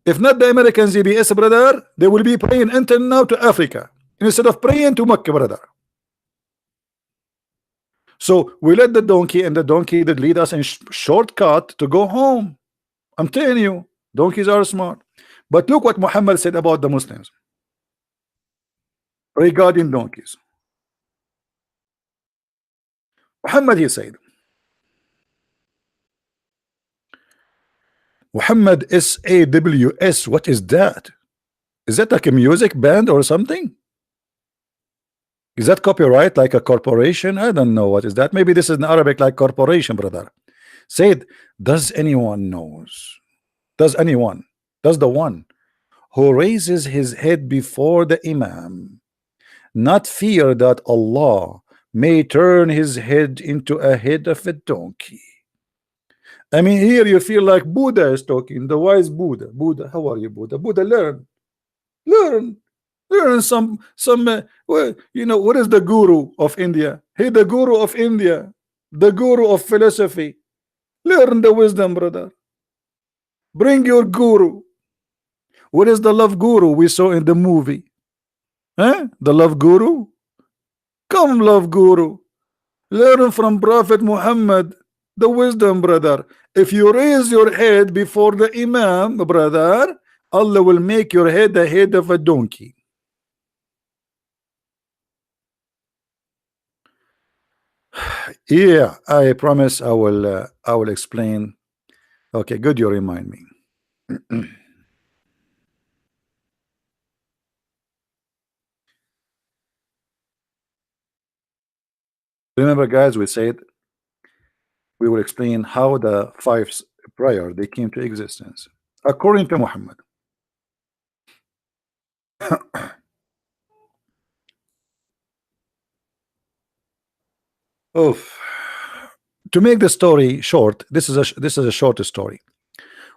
If not the American GPS, brother, they will be praying until now to Africa instead of praying to Mecca, brother. So we let the donkey, and the donkey that lead us in shortcut to go home. I'm telling you, donkeys are smart. But look what Muhammad said about the Muslims regarding donkeys. Muhammad, he said, Muhammad SAWS, what is that? Is that like a music band or something? Is that copyright like a corporation? I don't know what is that. Maybe this is in Arabic like corporation, brother. Said, does anyone knows? Does the one who raises his head before the Imam not fear that Allah may turn his head into a head of a donkey? I mean, here you feel like Buddha is talking, the wise Buddha. Buddha, how are you, Buddha? Buddha, learn some well, what is the guru of India? Hey, the guru of India, the guru of philosophy. Learn the wisdom, brother. Bring your guru. What is the love guru we saw in the movie? The love guru? Come, love guru. Learn from Prophet Muhammad the wisdom, brother. If you raise your head before the Imam, brother, Allah will make your head the head of a donkey. Yeah, I promise I will explain. Okay, good, you remind me. Remember, guys, we said we will explain how the five prior they came to existence according to Muhammad. Oof. To make the story short, this is a short story.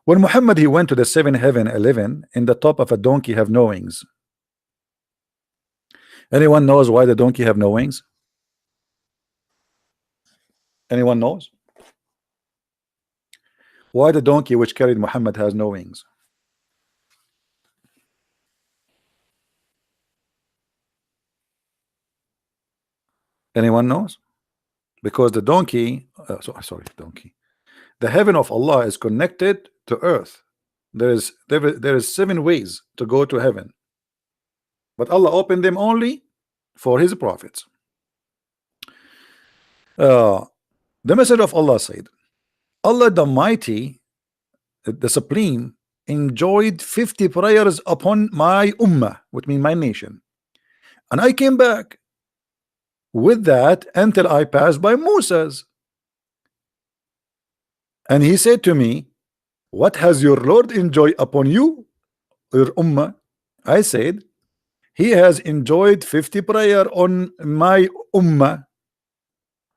When Muhammad he went to the 7th heaven 11, in the top of a donkey have no wings. Anyone knows why the donkey have no wings? Anyone knows why the donkey which carried Muhammad has no wings? Anyone knows? Because the donkey, sorry, donkey. The heaven of Allah is connected to earth. There is 7 ways to go to heaven, but Allah opened them only for His prophets. The Messenger of Allah said, Allah the Mighty, the Supreme, enjoyed 50 prayers upon my ummah, which means my nation, and I came back with that until I passed by Moses, and he said to me, what has your Lord enjoyed upon you, your ummah? I said, he has enjoyed 50 prayer on my ummah.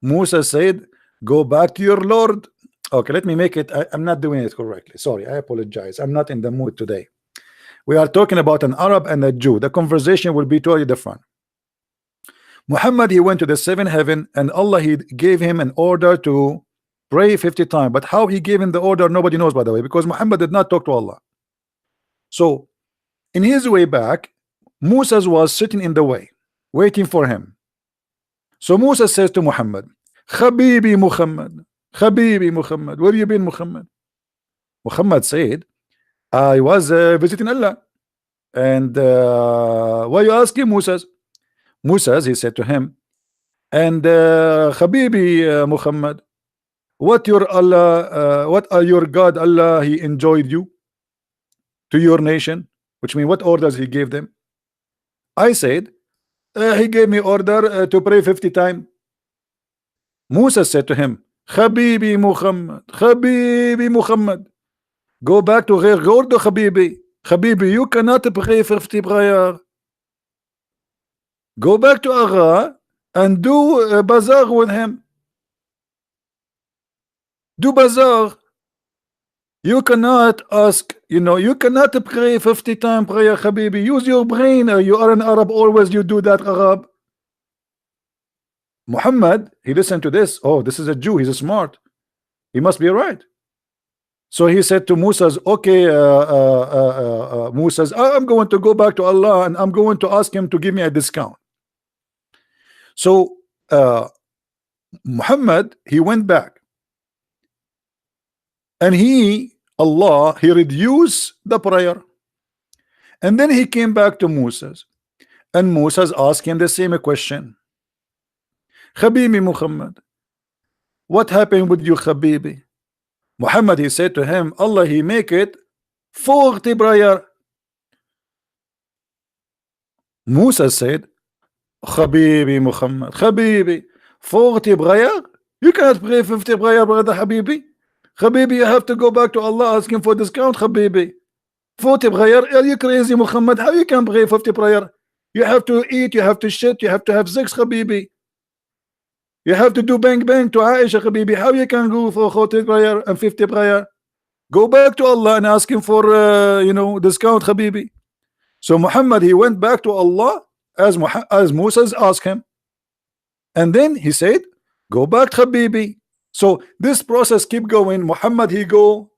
Musa said, go back to your Lord. Okay, let me make it. I'm not doing it correctly. Sorry, I apologize. I'm not in the mood today. We are talking about an Arab and a Jew. The conversation will be totally different. Muhammad, he went to the 7th heaven, and Allah, he gave him an order to pray 50 times. But how he gave him the order, nobody knows, by the way, because Muhammad did not talk to Allah. So in his way back, Musa was sitting in the way, waiting for him. So Musa says to Muhammad, Habibi Muhammad, Habibi Muhammad, where you been, Muhammad? Muhammad said, I was visiting Allah. And why you asking, Musa? Musa, he said to him, and Habibi Muhammad, what your Allah, what are your God Allah, he enjoyed you to your nation, which means what orders he gave them? I said, he gave me order to pray 50 times. Musa said to him, Habibi Muhammad, Habibi Muhammad, go back to Ghair Gordo, Habibi. Habibi, you cannot pray 50 prayer. Go back to Agha and do bazaar with him. Do bazaar. You cannot ask, you cannot pray 50 times prayer, Habibi. Use your brain. You are an Arab, always you do that, Arab. Muhammad, he listened to this. Oh, this is a Jew, he's smart. He must be right. So he said to Musa's, okay, Musa's, I'm going to go back to Allah and I'm going to ask him to give me a discount. So Muhammad, he went back. And Allah, he reduced the prayer. And then he came back to Moses. And Moses asked him the same question. Habibi Muhammad, what happened with you, Habibi? Muhammad, he said to him, Allah, he make it 40 prayer. Musa said, Habibi Muhammad, Habibi, 40 prayer? You cannot pray 50 prayer, brother Habibi. Habibi, you have to go back to Allah asking for discount, Habibi. 40 prayer? Are you crazy, Muhammad? How you can pray 50 prayer? You have to eat, you have to shit, you have to have sex, Habibi. You have to do bang bang to Aisha, Habibi. How you can go for 40 prayer and 50 prayer? Go back to Allah and ask him for discount, Habibi. So Muhammad, he went back to Allah as Moses asked him, and then he said, go back, Habibi. So this process keep going. Muhammad, he go,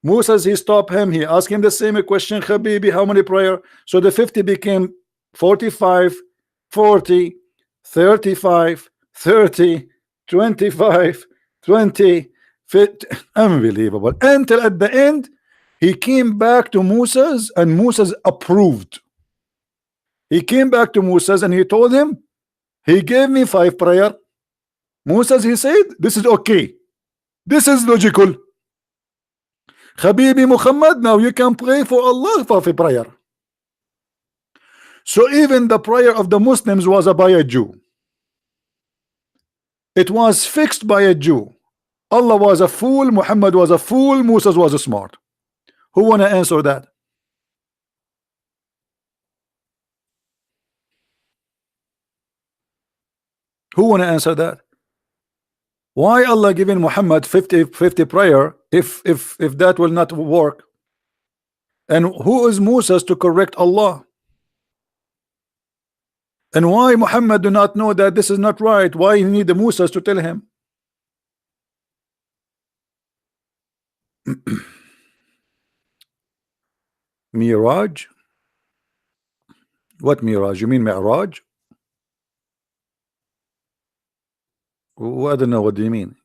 Moses, he stop him, he asked him the same question, Habibi, how many prayer? So the 50 became 45, 40, 35, 30, 25, 20, 50. Unbelievable. Until at the end he came back to Moses, and Moses approved. He came back to Moses and he told him, he gave me 5 prayer. Moses, he said, this is okay, this is logical. Habibi Muhammad, now you can pray for Allah for a prayer. So even the prayer of the Muslims was by a Jew. It was fixed by a Jew. Allah was a fool, Muhammad was a fool, Moses was a smart. Who wanna answer that? Who wanna answer that? Why Allah giving Muhammad 50 prayer if that will not work? And who is Moses to correct Allah? And why Muhammad do not know that this is not right? Why he need the Moses to tell him? Miraj? What Miraj? You mean Mi'raj? I don't know, what do you mean?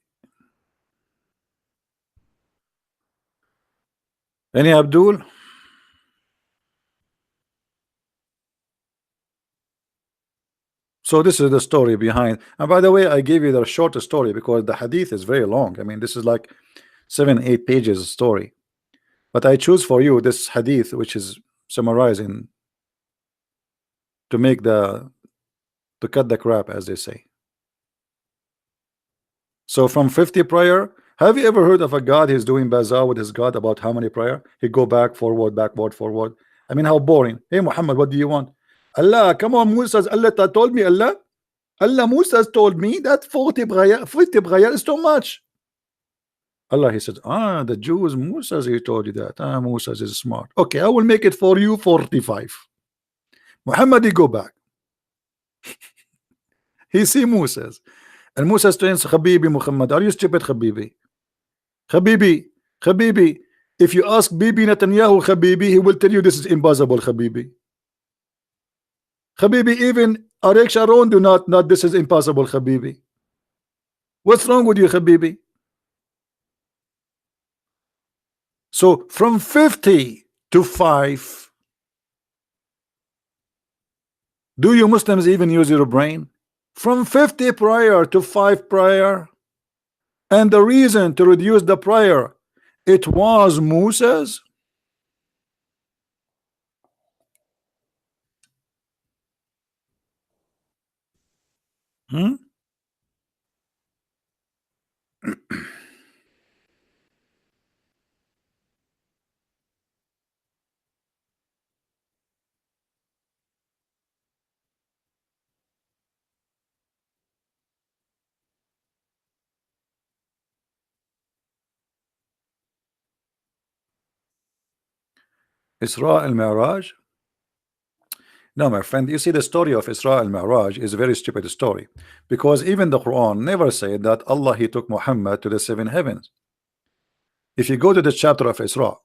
Any Abdul? So this is the story behind. And by the way, I gave you the shortest story because the hadith is very long. I mean, this is like 7-8 pages story. But I choose for you this hadith, which is summarizing to make to cut the crap, as they say. So from 50 prayer, have you ever heard of a God who's doing bazaar with his God about how many prayer? He go back, forward, backward, forward. I mean, how boring. Hey Muhammad, what do you want? Allah, come on, Musa. Allah told me, Allah Musa told me that 50 prayer is too much. Allah, he said, the Jews, Musa, he told you that. Musa is smart. Okay, I will make it for you 45. Muhammad, he go back. He see Musa. And Musa says, Habibi Muhammad, are you stupid, Habibi? Habibi, Habibi, if you ask Bibi Netanyahu, Habibi, he will tell you this is impossible, Habibi. Habibi, even Ariel Sharon do not this is impossible, Habibi. What's wrong with you, Habibi? So from 50 to 5, do you Muslims even use your brain? From 50 prior to 5 prior, and the reason to reduce the prior, it was Musa's. Isra al-Mi'raj? No, my friend, you see, the story of Isra al-Mi'raj is a very stupid story, because even the Quran never said that Allah, he took Muhammad to the 7 heavens. If you go to the chapter of Isra,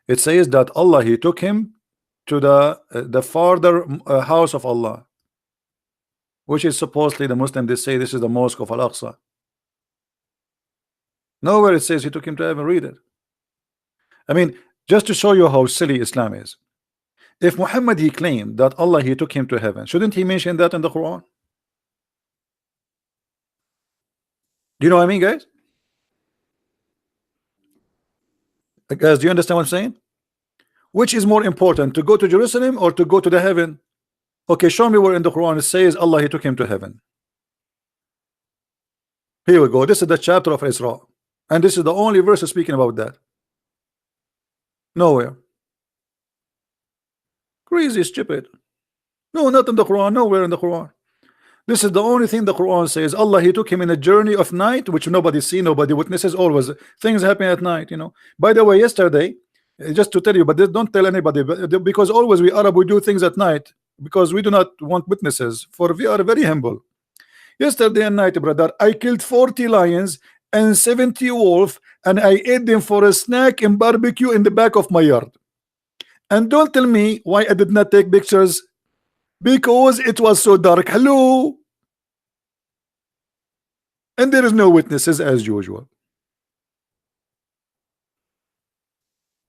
it says that Allah, he took him to the farther house of Allah, which is supposedly the Muslim, they say this is the mosque of Al-Aqsa. Nowhere it says he took him to heaven. Read it. I mean, just to show you how silly Islam is. If Muhammad, he claimed that Allah, he took him to heaven, shouldn't he mention that in the Quran? Do you know what I mean, guys? Guys, do you understand what I'm saying? Which is more important, to go to Jerusalem or to go to the heaven? Okay, show me where in the Quran it says Allah, he took him to heaven. Here we go. This is the chapter of Isra, and this is the only verse speaking about that. Nowhere. Crazy, stupid. No, not in the Quran. Nowhere in the Quran. This is the only thing the Quran says. Allah, he took him in a journey of night, which nobody see, nobody witnesses. Always things happen at night, you know. By the way, yesterday, just to tell you, but don't tell anybody, because always we Arab, we do things at night because we do not want witnesses, for we are very humble. Yesterday night, brother, I killed 40 lions and 70 wolves, and I ate them for a snack and barbecue in the back of my yard. And don't tell me why I did not take pictures, because it was so dark. Hello. And there is no witnesses as usual.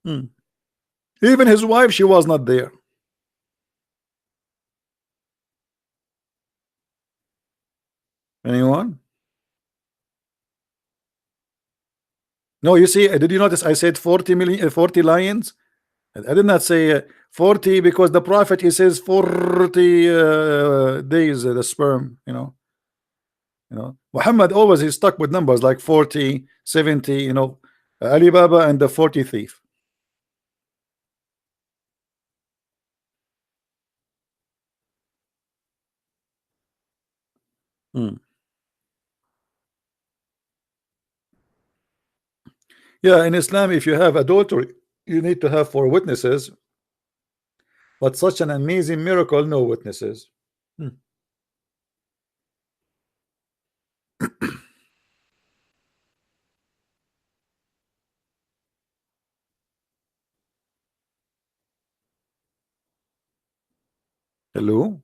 Even his wife, she was not there. Anyone? No, you see, did you notice I said 40 million, 40 lions? I did not say 40, because the prophet, he says 40 days, the sperm, you know. Muhammad always is stuck with numbers like 40, 70, you know, Alibaba and the 40 thief. Yeah, in Islam, if you have adultery, you need to have 4 witnesses, but such an amazing miracle, no witnesses. Hello?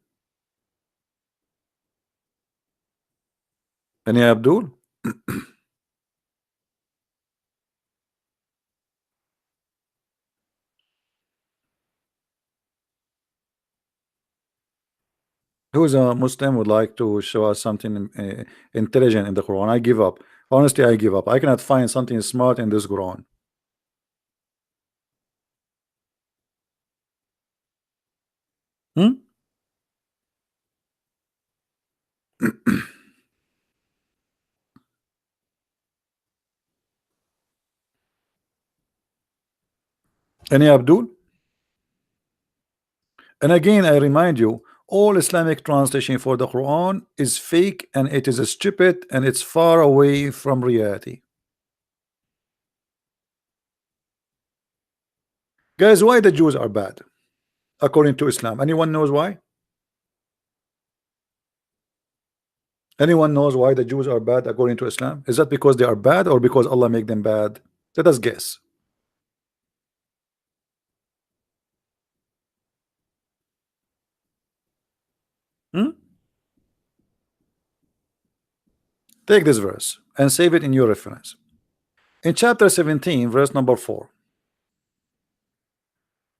Any Abdul? Who's a Muslim would like to show us something intelligent in the Quran? I give up. Honestly, I give up. I cannot find something smart in this Quran. Hmm? Any Abdul? And again, I remind you, all Islamic translation for the Quran is fake and it is stupid and it's far away from reality. Guys, why the Jews are bad according to Islam? Anyone knows why? Anyone knows why the Jews are bad according to Islam? Is that because they are bad or because Allah make them bad? Let us guess. Hmm? Take this verse and save it in your reference. In chapter 17, verse number 4,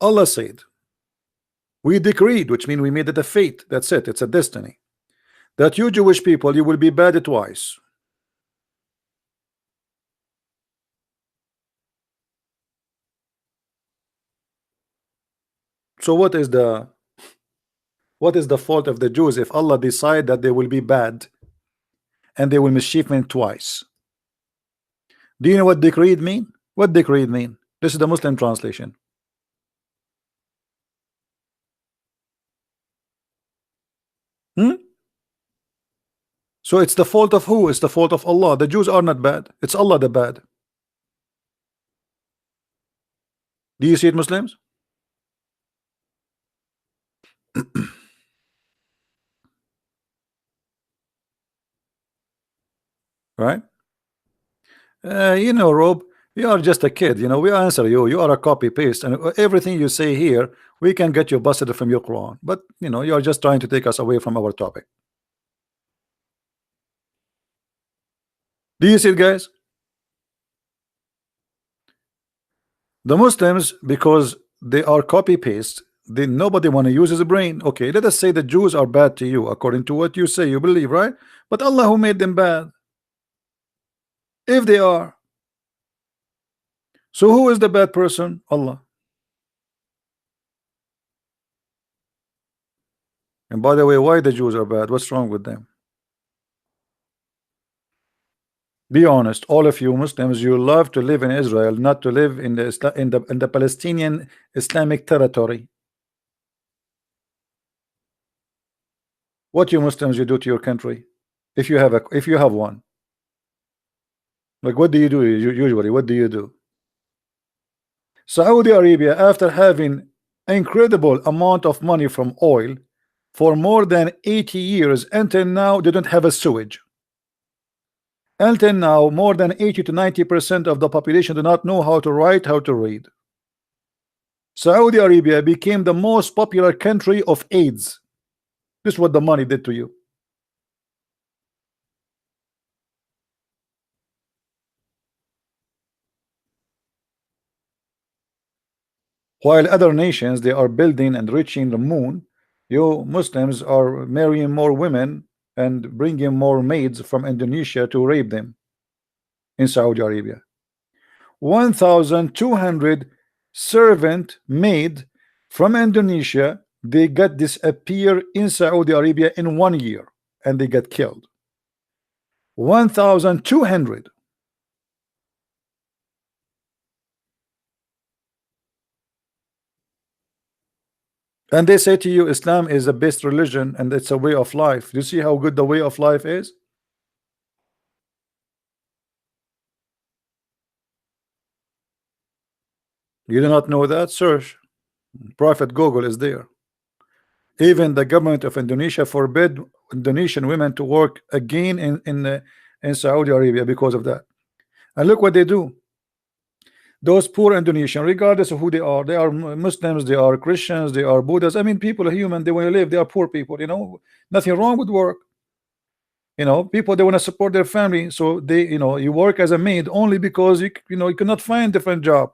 Allah said, we decreed, which means we made it a fate. That's it. It's a destiny. That you Jewish people, you will be bad twice. So what is the fault of the Jews if Allah decide that they will be bad and they will mischievement twice? Do you know what decreed mean? What decreed mean? This is the Muslim translation. Hmm? So it's the fault of who? It's the fault of Allah. The Jews are not bad. It's Allah the bad. Do you see it, Muslims? Right? You know, Rob, you are just a kid. You know, we answer you. You are a copy paste, and everything you say here, we can get you busted from your Quran. But you know, you are just trying to take us away from our topic. Do you see it, guys? The Muslims, because they are copy paste, they nobody want to use his brain. Okay, let us say the Jews are bad to you according to what you say, you believe, right? But Allah who made them bad, if they are. So who is the bad person? Allah. And by the way, why the Jews are bad? What's wrong with them? Be honest, all of you Muslims, you love to live in Israel, not to live in the Palestinian Islamic territory. What you Muslims you do to your country, if you have one? Like, what do you do usually? What do you do? Saudi Arabia, after having incredible amount of money from oil for more than 80 years, until now they don't have a sewage. Until now, more than 80 to 90% of the population do not know how to write, how to read. Saudi Arabia became the most popular country of AIDS. This is what the money did to you. While other nations, they are building and reaching the moon, you Muslims are marrying more women and bringing more maids from Indonesia to rape them in Saudi Arabia. 1,200 servant maid from Indonesia, they got disappear in Saudi Arabia in 1 year and they got killed. 1,200. And they say to you, Islam is the best religion and it's a way of life. Do you see how good the way of life is? You do not know that? Search. Prophet Google is there. Even the government of Indonesia forbid Indonesian women to work again in Saudi Arabia because of that. And look what they do. Those poor Indonesian, regardless of who they are Muslims, they are Christians, they are Buddhists. I mean, people are human, they want to live, they are poor people, you know, nothing wrong with work. People, they want to support their family, so they, you work as a maid only because you cannot find different job.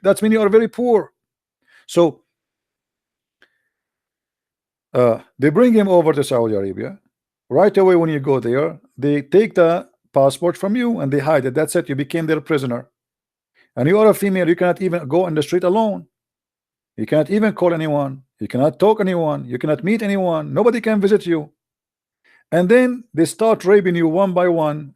That's mean you are very poor. So they bring him over to Saudi Arabia. Right away, when you go there, they take the passport from you and they hide it. That's it. You became their prisoner. And you are a female. You cannot even go on the street alone. You cannot even call anyone. You cannot talk anyone. You cannot meet anyone. Nobody can visit you. And then they start raping you one by one.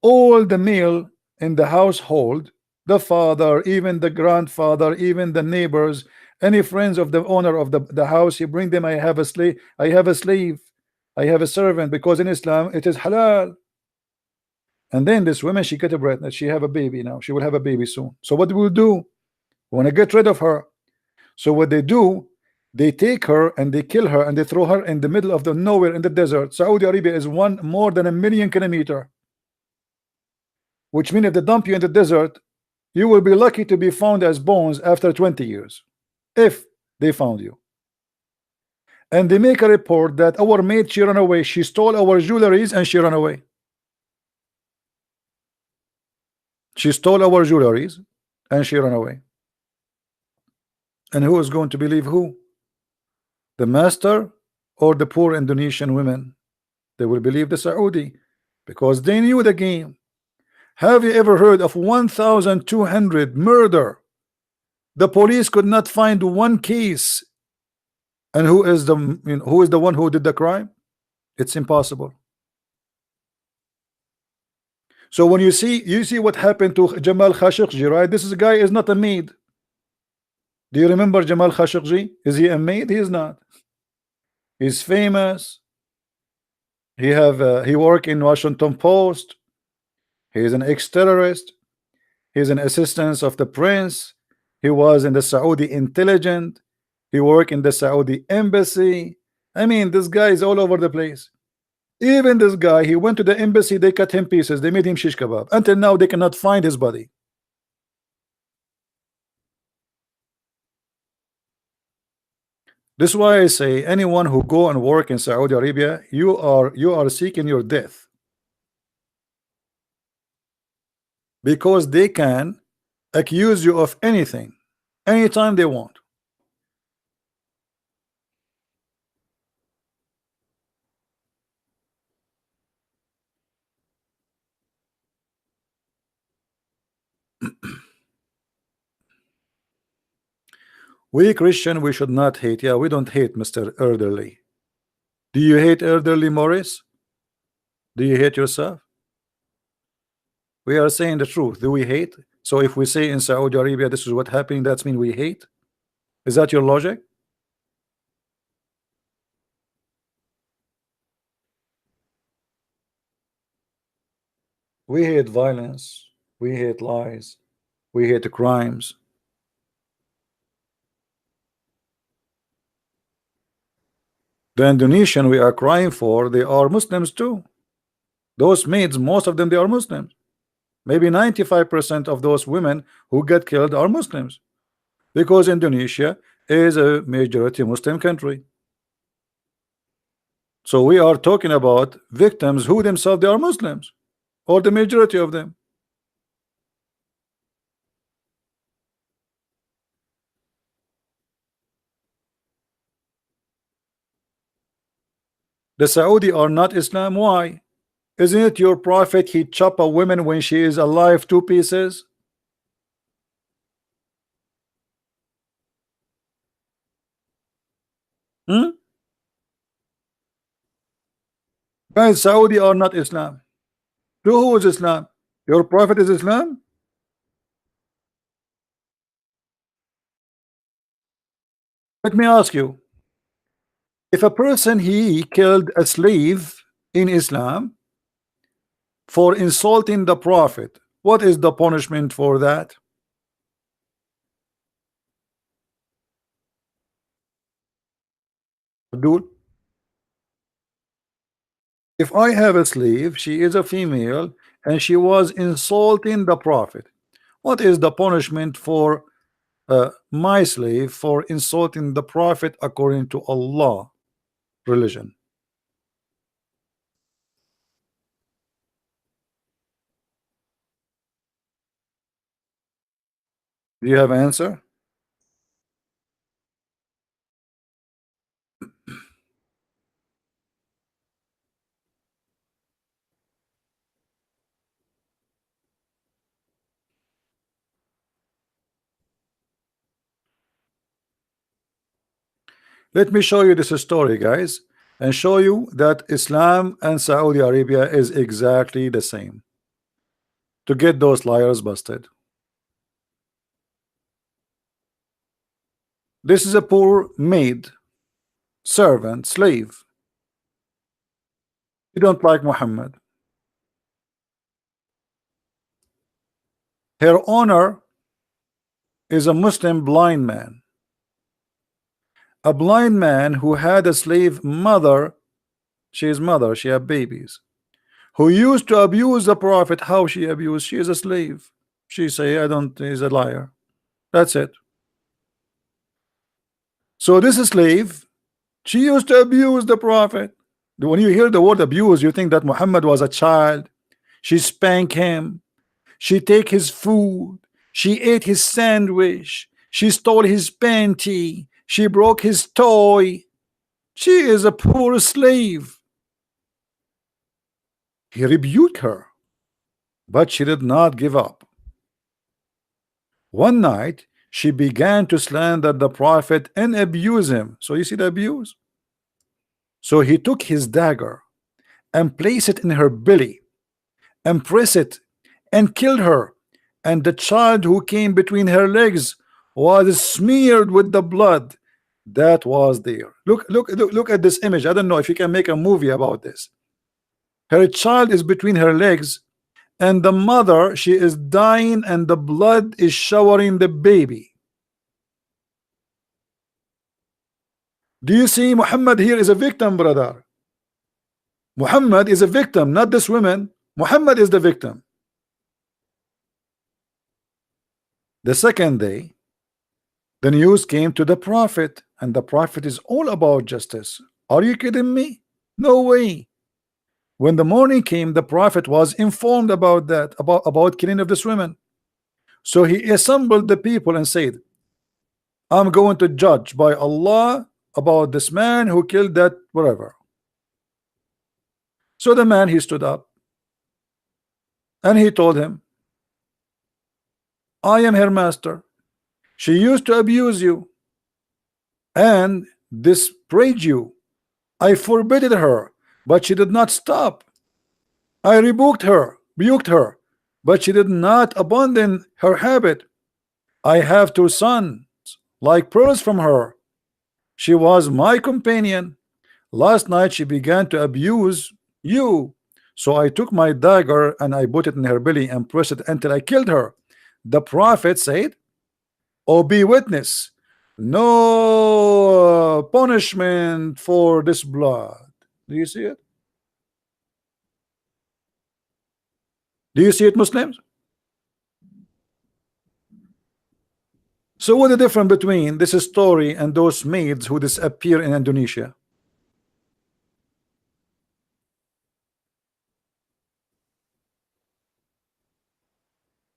All the male in the household, the father, even the grandfather, even the neighbors, any friends of the owner of the house, you bring them. I have a slave, I have a slave, I have a servant, because in Islam it is halal. And then this woman, she get a pregnant, she have a baby now, she will have a baby soon. So what will do? We want to get rid of her. So what they do, they take her and they kill her and they throw her in the middle of the nowhere in the desert. Saudi Arabia is more than 1,000,000 kilometers, which means if they dump you in the desert, you will be lucky to be found as bones after 20 years, if they found you. And they make a report that our maid, she ran away, she stole our jewelries and she ran away. She stole our jewelries and she ran away. And who is going to believe who? The master or the poor Indonesian women? They will believe the Saudi, because they knew the game. Have you ever heard of 1,200 murder? The police could not find one case. And who is the one who did the crime? It's impossible. So when you see what happened to Jamal Khashoggi, right? This guy is not a maid. Do you remember Jamal Khashoggi? Is he a maid? He is not. He's famous. He worked in Washington Post. He is an ex-terrorist. He's an assistant of the prince. He was in the Saudi intelligence. He worked in the Saudi embassy. I mean, this guy is all over the place. Even this guy, he went to the embassy, they cut him pieces, they made him shish kebab. Until now, they cannot find his body. This is why I say anyone who go and work in Saudi Arabia, you are seeking your death, because they can accuse you of anything anytime they want. We Christian, we should not hate. Yeah, we don't hate, Mr. Elderly. Do you hate Elderly Morris? Do you hate yourself? We are saying the truth. Do we hate? So if we say in Saudi Arabia this is what happening, that's mean we hate? Is that your logic? We hate violence. We hate lies. We hate the crimes. The Indonesian we are crying for, they are Muslims too. Those maids, most of them, they are Muslims. Maybe 95% of those women who get killed are Muslims, because Indonesia is a majority Muslim country. So we are talking about victims who themselves they are Muslims, or the majority of them. The Saudi are not Islam. Why? Isn't it your prophet he chop a woman when she is alive 2 pieces? Guys, Saudi are not Islam. To who is Islam? Your prophet is Islam? Let me ask you, if a person he killed a slave in Islam for insulting the prophet, what is the punishment for that? Abdul? If I have a slave, she is a female and she was insulting the prophet, what is the punishment for my slave for insulting the prophet according to Allah religion? Do you have an answer? Let me show you this story, guys, and show you that Islam and Saudi Arabia is exactly the same, to get those liars busted. This is a poor maid, servant, slave. You don't like Muhammad. Her owner is a Muslim blind man. A blind man who had a slave mother. She is mother, she had babies, who used to abuse the Prophet. How she abused? She is a slave. She say, I don't, is a liar. That's it. So this slave, she used to abuse the Prophet. When you hear the word abuse, you think that Muhammad was a child. She spanked him. She take his food. She ate his sandwich. She stole his panty. She broke his toy. She is a poor slave. He rebuked her, but she did not give up. One night, she began to slander the Prophet and abuse him. So you see the abuse? So he took his dagger and placed it in her belly and pressed it and killed her. And the child who came between her legs was smeared with the blood that was there. Look at this image. I don't know if you can make a movie about this. Her child is between her legs, and the mother, she is dying, and the blood is showering the baby. Do you see Muhammad here is a victim, brother? Muhammad is a victim, not this woman. Muhammad is the victim. The second day, the news came to the Prophet, and the Prophet is all about justice. Are you kidding me? No way. When the morning came, the Prophet was informed about that, about killing of this woman. So he assembled the people and said, I'm going to judge by Allah about this man who killed that whatever. So the man, he stood up and he told him, I am her master. She used to abuse you and disparage you. I forbade her, but she did not stop. I rebuked her, but she did not abandon her habit. I have 2 sons, like pearls from her. She was my companion. Last night she began to abuse you. So I took my dagger and I put it in her belly and pressed it until I killed her. The Prophet said, oh, be witness, no punishment for this blood. Do you see it? Do you see it, Muslims? So what the difference between this story and those maids who disappear in Indonesia?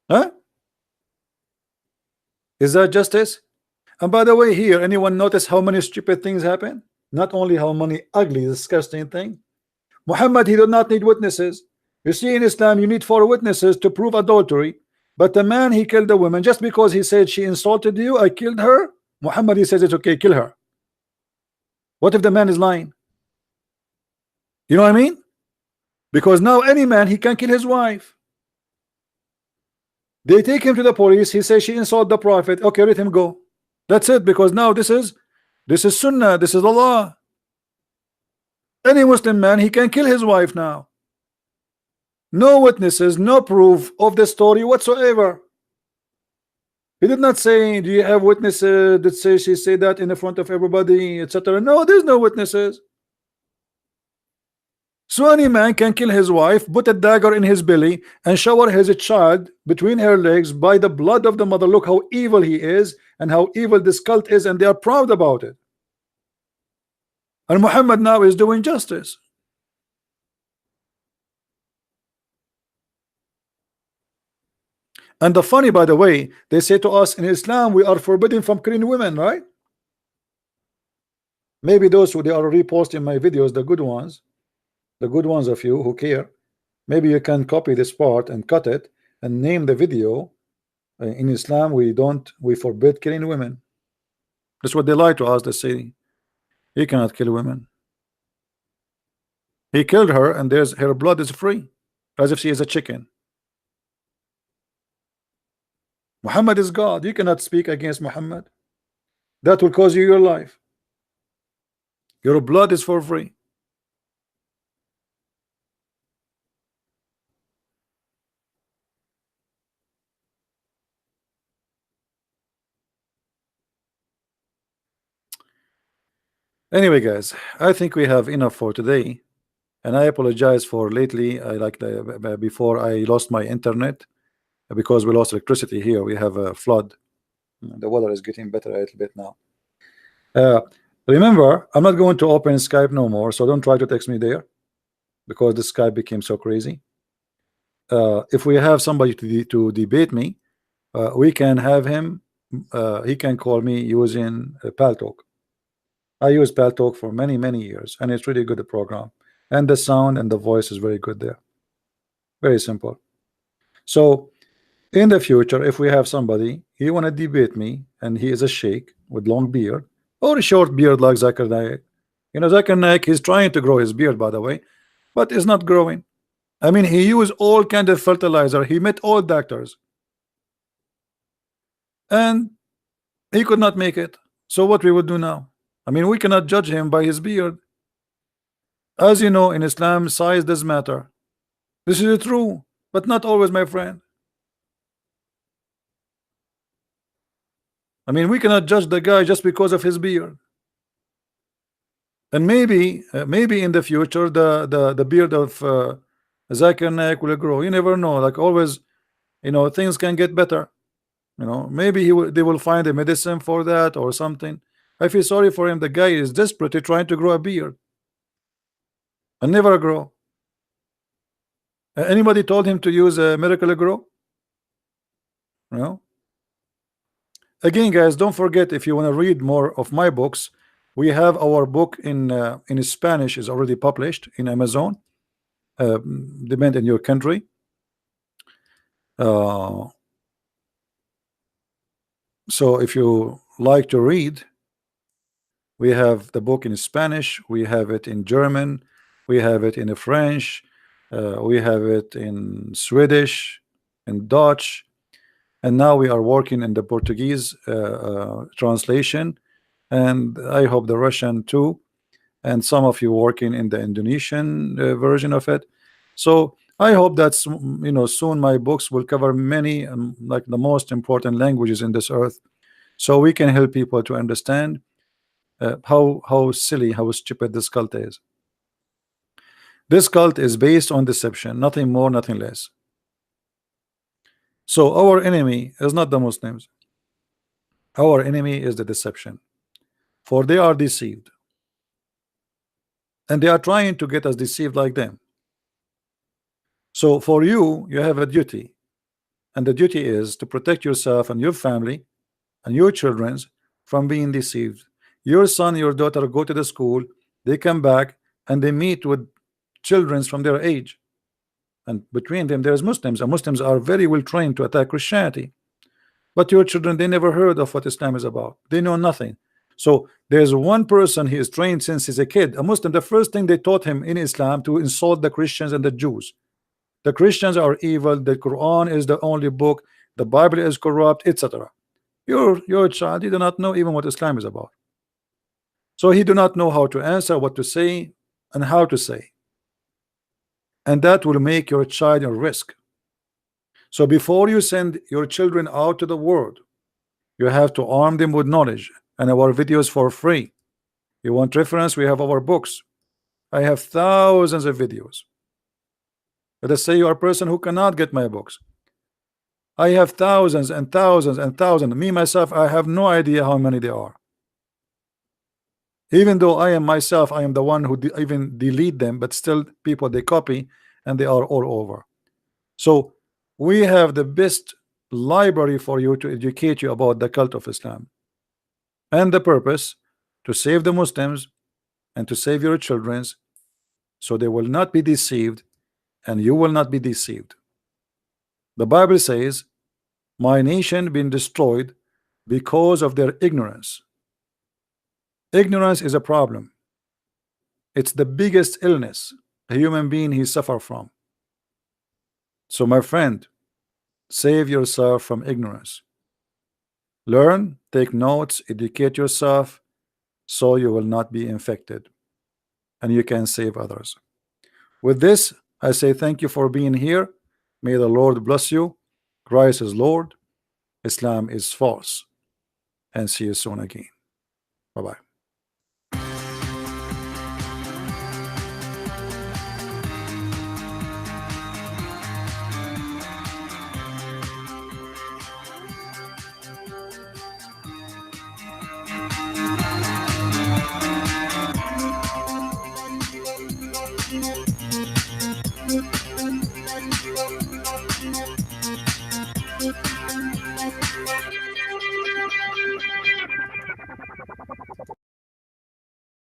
Huh? Is that justice? And by the way, here, anyone notice how many stupid things happen? Not only how many ugly, disgusting things. Muhammad, he did not need witnesses. You see, in Islam, you need 4 witnesses to prove adultery. But the man, he killed the woman just because he said she insulted you, I killed her. Muhammad, he says it's okay, kill her. What if the man is lying? You know what I mean? Because now any man, he can kill his wife. They take him to the police. He says she insulted the Prophet. Okay, let him go. That's it. Because now this is Sunnah. This is the law. Any Muslim man, he can kill his wife now. No witnesses, no proof of the story whatsoever. He did not say, do you have witnesses that say she said that in the front of everybody, etc. No, there's no witnesses. So any man can kill his wife, put a dagger in his belly, and shower his child between her legs by the blood of the mother. Look how evil he is and how evil this cult is, and they are proud about it. And Muhammad now is doing justice. And the funny, by the way, they say to us in Islam we are forbidden from killing women, right? Maybe those who they are reposting my videos, the good ones of you who care, maybe you can copy this part and cut it and name the video in Islam we forbid killing women. That's what they lie to us. They say he cannot kill women. He killed her and her blood is free, as if she is a chicken. Muhammad is God. You cannot speak against Muhammad. That will cost you your life. Your blood is for free. Anyway, guys, I think we have enough for today. And I apologize for lately. I like before I lost my internet because we lost electricity here. We have a flood. The weather is getting better a little bit now. Remember, I'm not going to open Skype no more, so don't try to text me there because the Skype became so crazy. If we have somebody to debate me, we can have him. He can call me using Paltalk. I use Paltalk for many years, and it's really good program. And the sound and the voice is very good there. Very simple. So in the future, if we have somebody he want to debate me and he is a sheikh with long beard or a short beard like Zakir Naik, you know, Zakir Naik is trying to grow his beard, by the way, but it's not growing. I mean, he used all kind of fertilizer. He met all doctors and he could not make it. So what we would do now? I mean, we cannot judge him by his beard. As you know, in Islam, size does matter. This is true, but not always, my friend. I mean, we cannot judge the guy just because of his beard. And maybe in the future, the beard of Zakir Naik will grow. You never know. Like always, you know, things can get better. You know, maybe they will find a medicine for that or something. I feel sorry for him. The guy is desperately trying to grow a beard and never grow. Anybody told him to use a Miracle Grow? No. Again, guys, don't forget, if you want to read more of my books, we have our book in Spanish is already published in Amazon. Depend in your country. So if you like to read, we have the book in Spanish, we have it in German, we have it in French, we have it in Swedish, in Dutch, and now we are working in the Portuguese translation, and I hope the Russian too, and some of you working in the Indonesian version of it. So I hope that, you know, soon my books will cover many like the most important languages in this earth, so we can help people to understand how silly, how stupid this cult is. This cult is based on deception, nothing more, nothing less. So our enemy is not the Muslims. Our enemy is the deception, for they are deceived, and they are trying to get us deceived like them. So for you, you have a duty, and the duty is to protect yourself and your family and your children from being deceived. Your son, your daughter go to the school, they come back and they meet with children from their age, and between them there's Muslims, and Muslims are very well trained to attack Christianity. But your children, they never heard of what Islam is about. They know nothing. So there's one person, he is trained since he's a kid, a Muslim. The first thing they taught him in Islam to insult the Christians and the Jews. The Christians are evil, the Quran is the only book, the Bible is corrupt, etc. Your child, he do not know even what Islam is about. So he do not know how to answer, what to say, and how to say. And that will make your child a risk. So before you send your children out to the world, you have to arm them with knowledge, and our videos for free. You want reference? We have our books. I have thousands of videos. Let us say you are a person who cannot get my books. I have thousands and thousands and thousands. Me myself, I have no idea how many there are. Even though I am myself, I am the one who even delete them, but still people they copy and they are all over. So we have the best library for you to educate you about the cult of Islam, and the purpose to save the Muslims and to save your children, so they will not be deceived and you will not be deceived. The Bible says, my nation been destroyed because of their ignorance. Ignorance is a problem. It's the biggest illness a human being he suffer from. So my friend, save yourself from ignorance. Learn, take notes, educate yourself, so you will not be infected and you can save others. With this, I say thank you for being here. May the Lord bless you. Christ is Lord, Islam is false, and see you soon again. Bye-bye.